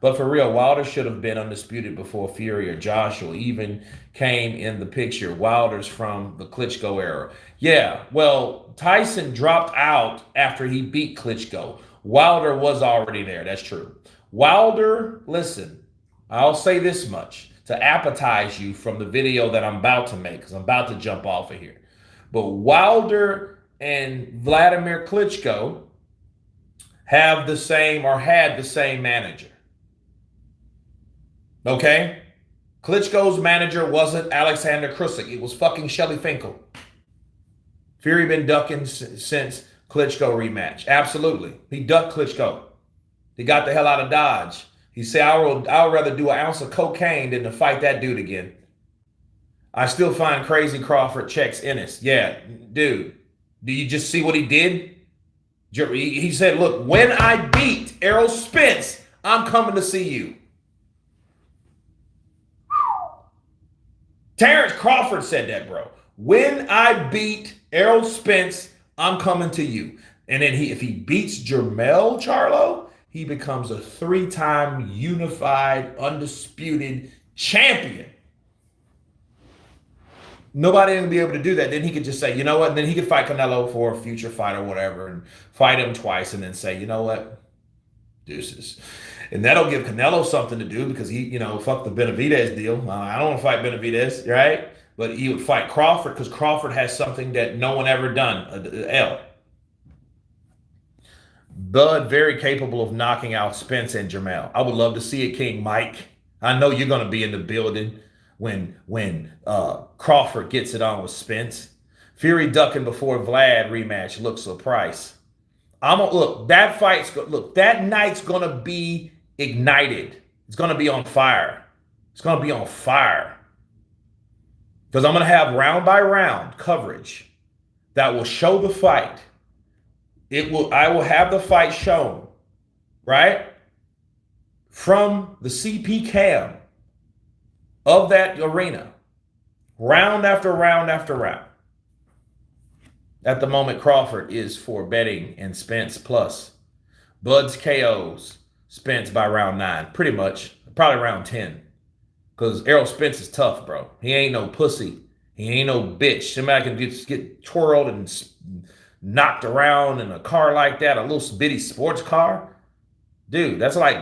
But for real, Wilder should have been undisputed before Fury or Joshua even came in the picture. Wilder's from the Klitschko era. Yeah, well, Tyson dropped out after he beat Klitschko. Wilder was already there. That's true. Wilder, listen, I'll say this much to appetize you from the video that I'm about to make, because I'm about to jump off of here. But Wilder and Vladimir Klitschko have the same or had the same manager. Okay? Klitschko's manager wasn't Alexander Krusik. It was fucking Shelly Fickle. Fury been ducking since Klitschko rematch. Absolutely. He ducked Klitschko. He got the hell out of Dodge. He said, I'll rather do an ounce of cocaine than to fight that dude again. I still find crazy Crawford checks Ennis. Yeah, dude. Do you just see what he did? He said, look, when I beat Errol Spence, I'm coming to see you. Terrence Crawford said that, bro. When I beat Errol Spence, I'm coming to you. And then if he beats Jermell Charlo, he becomes a 3-time unified, undisputed champion. Nobody going to be able to do that. Then he could just say, you know what? And then he could fight Canelo for a future fight or whatever and fight him twice and then say, you know what? Deuces. And that'll give Canelo something to do because he, fuck the Benavidez deal. I don't want to fight Benavidez, right? But he would fight Crawford because Crawford has something that no one ever done, L. Bud, very capable of knocking out Spence and Jermell. I would love to see it, King Mike. I know you're going to be in the building when Crawford gets it on with Spence. Fury ducking before Vlad rematch looks a price. That night's going to be ignited. It's going to be on fire. It's going to be on fire. Because I'm going to have round by round coverage that will show the fight. I will have the fight shown, right? From the CP cam of that arena. Round after round after round. At the moment, Crawford is for betting and Spence plus. Bud's KOs Spence by round 9. Pretty much. Probably round 10. Because Errol Spence is tough, bro. He ain't no pussy. He ain't no bitch. Somebody can just get twirled and knocked around in a car like that, a little bitty sports car. Dude, that's like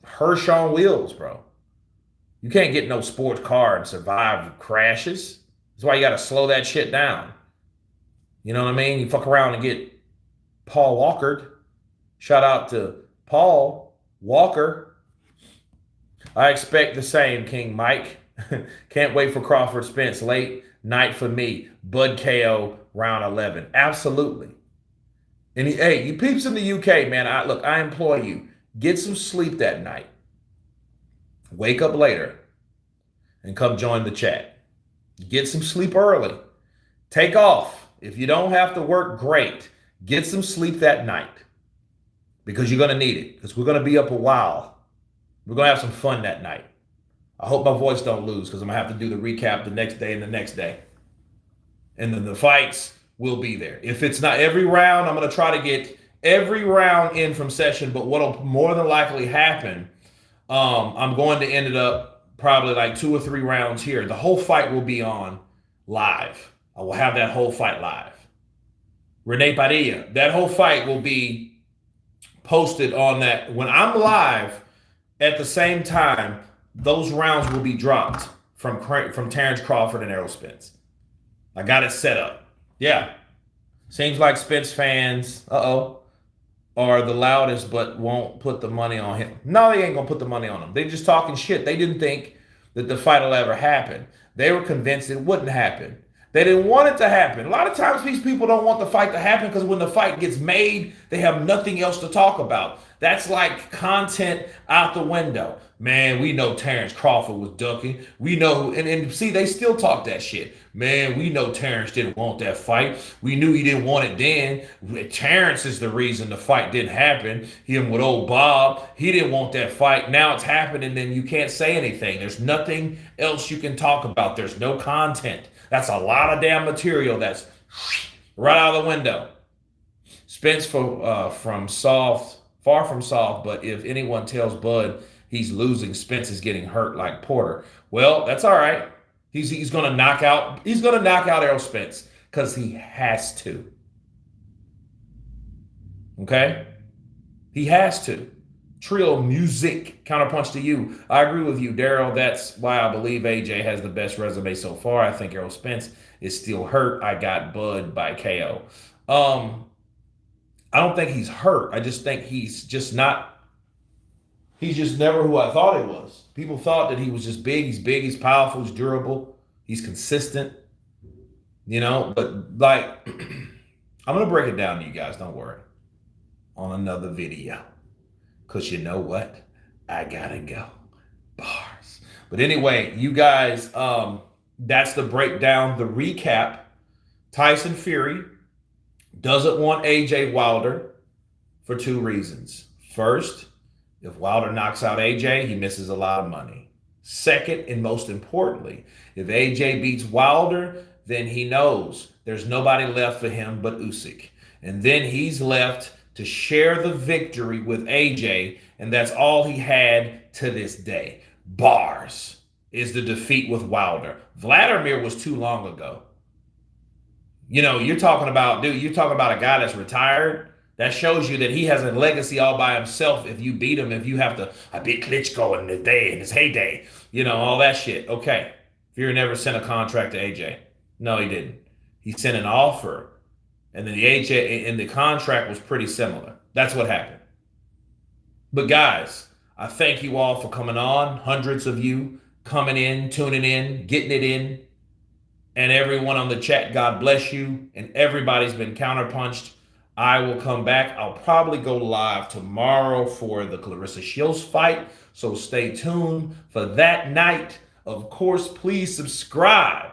Hirsch on wheels, bro. You can't get no sports car and survive crashes. That's why you got to slow that shit down. You know what I mean? You fuck around and get Paul Walkered. Shout out to Paul Walker. I expect the same, King Mike. Can't wait for Crawford Spence. Late night for me. Bud KO round 11. Absolutely. And you peeps in the UK, man. I implore you. Get some sleep that night. Wake up later and come join the chat. Get some sleep early. Take off. If you don't have to work, great. Get some sleep that night because you're going to need it because we're going to be up a while. We're going to have some fun that night. I hope my voice don't lose because I'm going to have to do the recap the next day and the next day. And then the fights will be there. If it's not every round, I'm going to try to get every round in from session. But what will more than likely happen, I'm going to end it up probably like 2 or 3 rounds here. The whole fight will be on live. I will have that whole fight live. Renee Padilla, that whole fight will be posted on that. When I'm live at the same time, those rounds will be dropped from Terrence Crawford and Errol Spence. I got it set up. Yeah. Seems like Spence fans, are the loudest but won't put the money on him. No, they ain't gonna put the money on him. They just talking shit. They didn't think that the fight will ever happen. They were convinced it wouldn't happen. They didn't want it to happen. A lot of times these people don't want the fight to happen because when the fight gets made, they have nothing else to talk about. That's like content out the window. Man, we know Terrence Crawford was ducking. We know, and see, they still talk that shit. Man, we know Terrence didn't want that fight. We knew he didn't want it then. Terrence is the reason the fight didn't happen. Him with old Bob, he didn't want that fight. Now it's happening, then you can't say anything. There's nothing else you can talk about. There's no content. That's a lot of damn material that's right out of the window. Spence far from soft, but if anyone tells Bud he's losing, Spence is getting hurt like Porter. Well, that's all right. He's gonna knock out Errol Spence because he has to. Okay? He has to. Trio music, counterpunch to you. I agree with you, Daryl. That's why I believe AJ has the best resume so far. I think Errol Spence is still hurt. I got Bud by KO. I don't think he's hurt. I just think he's just never who I thought he was. People thought that he was just big. He's big, he's powerful, he's durable, he's consistent. But like, I'm going to break it down to you guys, don't worry, on another video. Because you know what? I gotta go. Bars. But anyway, you guys, that's the breakdown, the recap. Tyson Fury doesn't want AJ Wilder for 2 reasons. First, if Wilder knocks out AJ, he misses a lot of money. Second, and most importantly, if AJ beats Wilder, then he knows there's nobody left for him but Usyk. And then he's left to share the victory with AJ, and that's all he had to this day. Bars is the defeat with Wilder. Vladimir was too long ago. You're talking about a guy that's retired. That shows you that he has a legacy all by himself. If you beat him, if you have to, I beat Klitschko in his heyday, all that shit. Okay. Fury never sent a contract to AJ. No, he didn't. He sent an offer. And then the AJ and the contract was pretty similar. That's what happened. But guys, I thank you all for coming on. Hundreds of you coming in, tuning in, getting it in. And everyone on the chat, God bless you. And everybody's been counterpunched. I will come back. I'll probably go live tomorrow for the Clarissa Shields fight. So stay tuned for that night. Of course, please subscribe.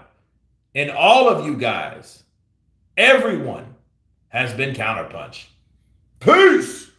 And all of you guys, everyone has been counterpunched. Peace!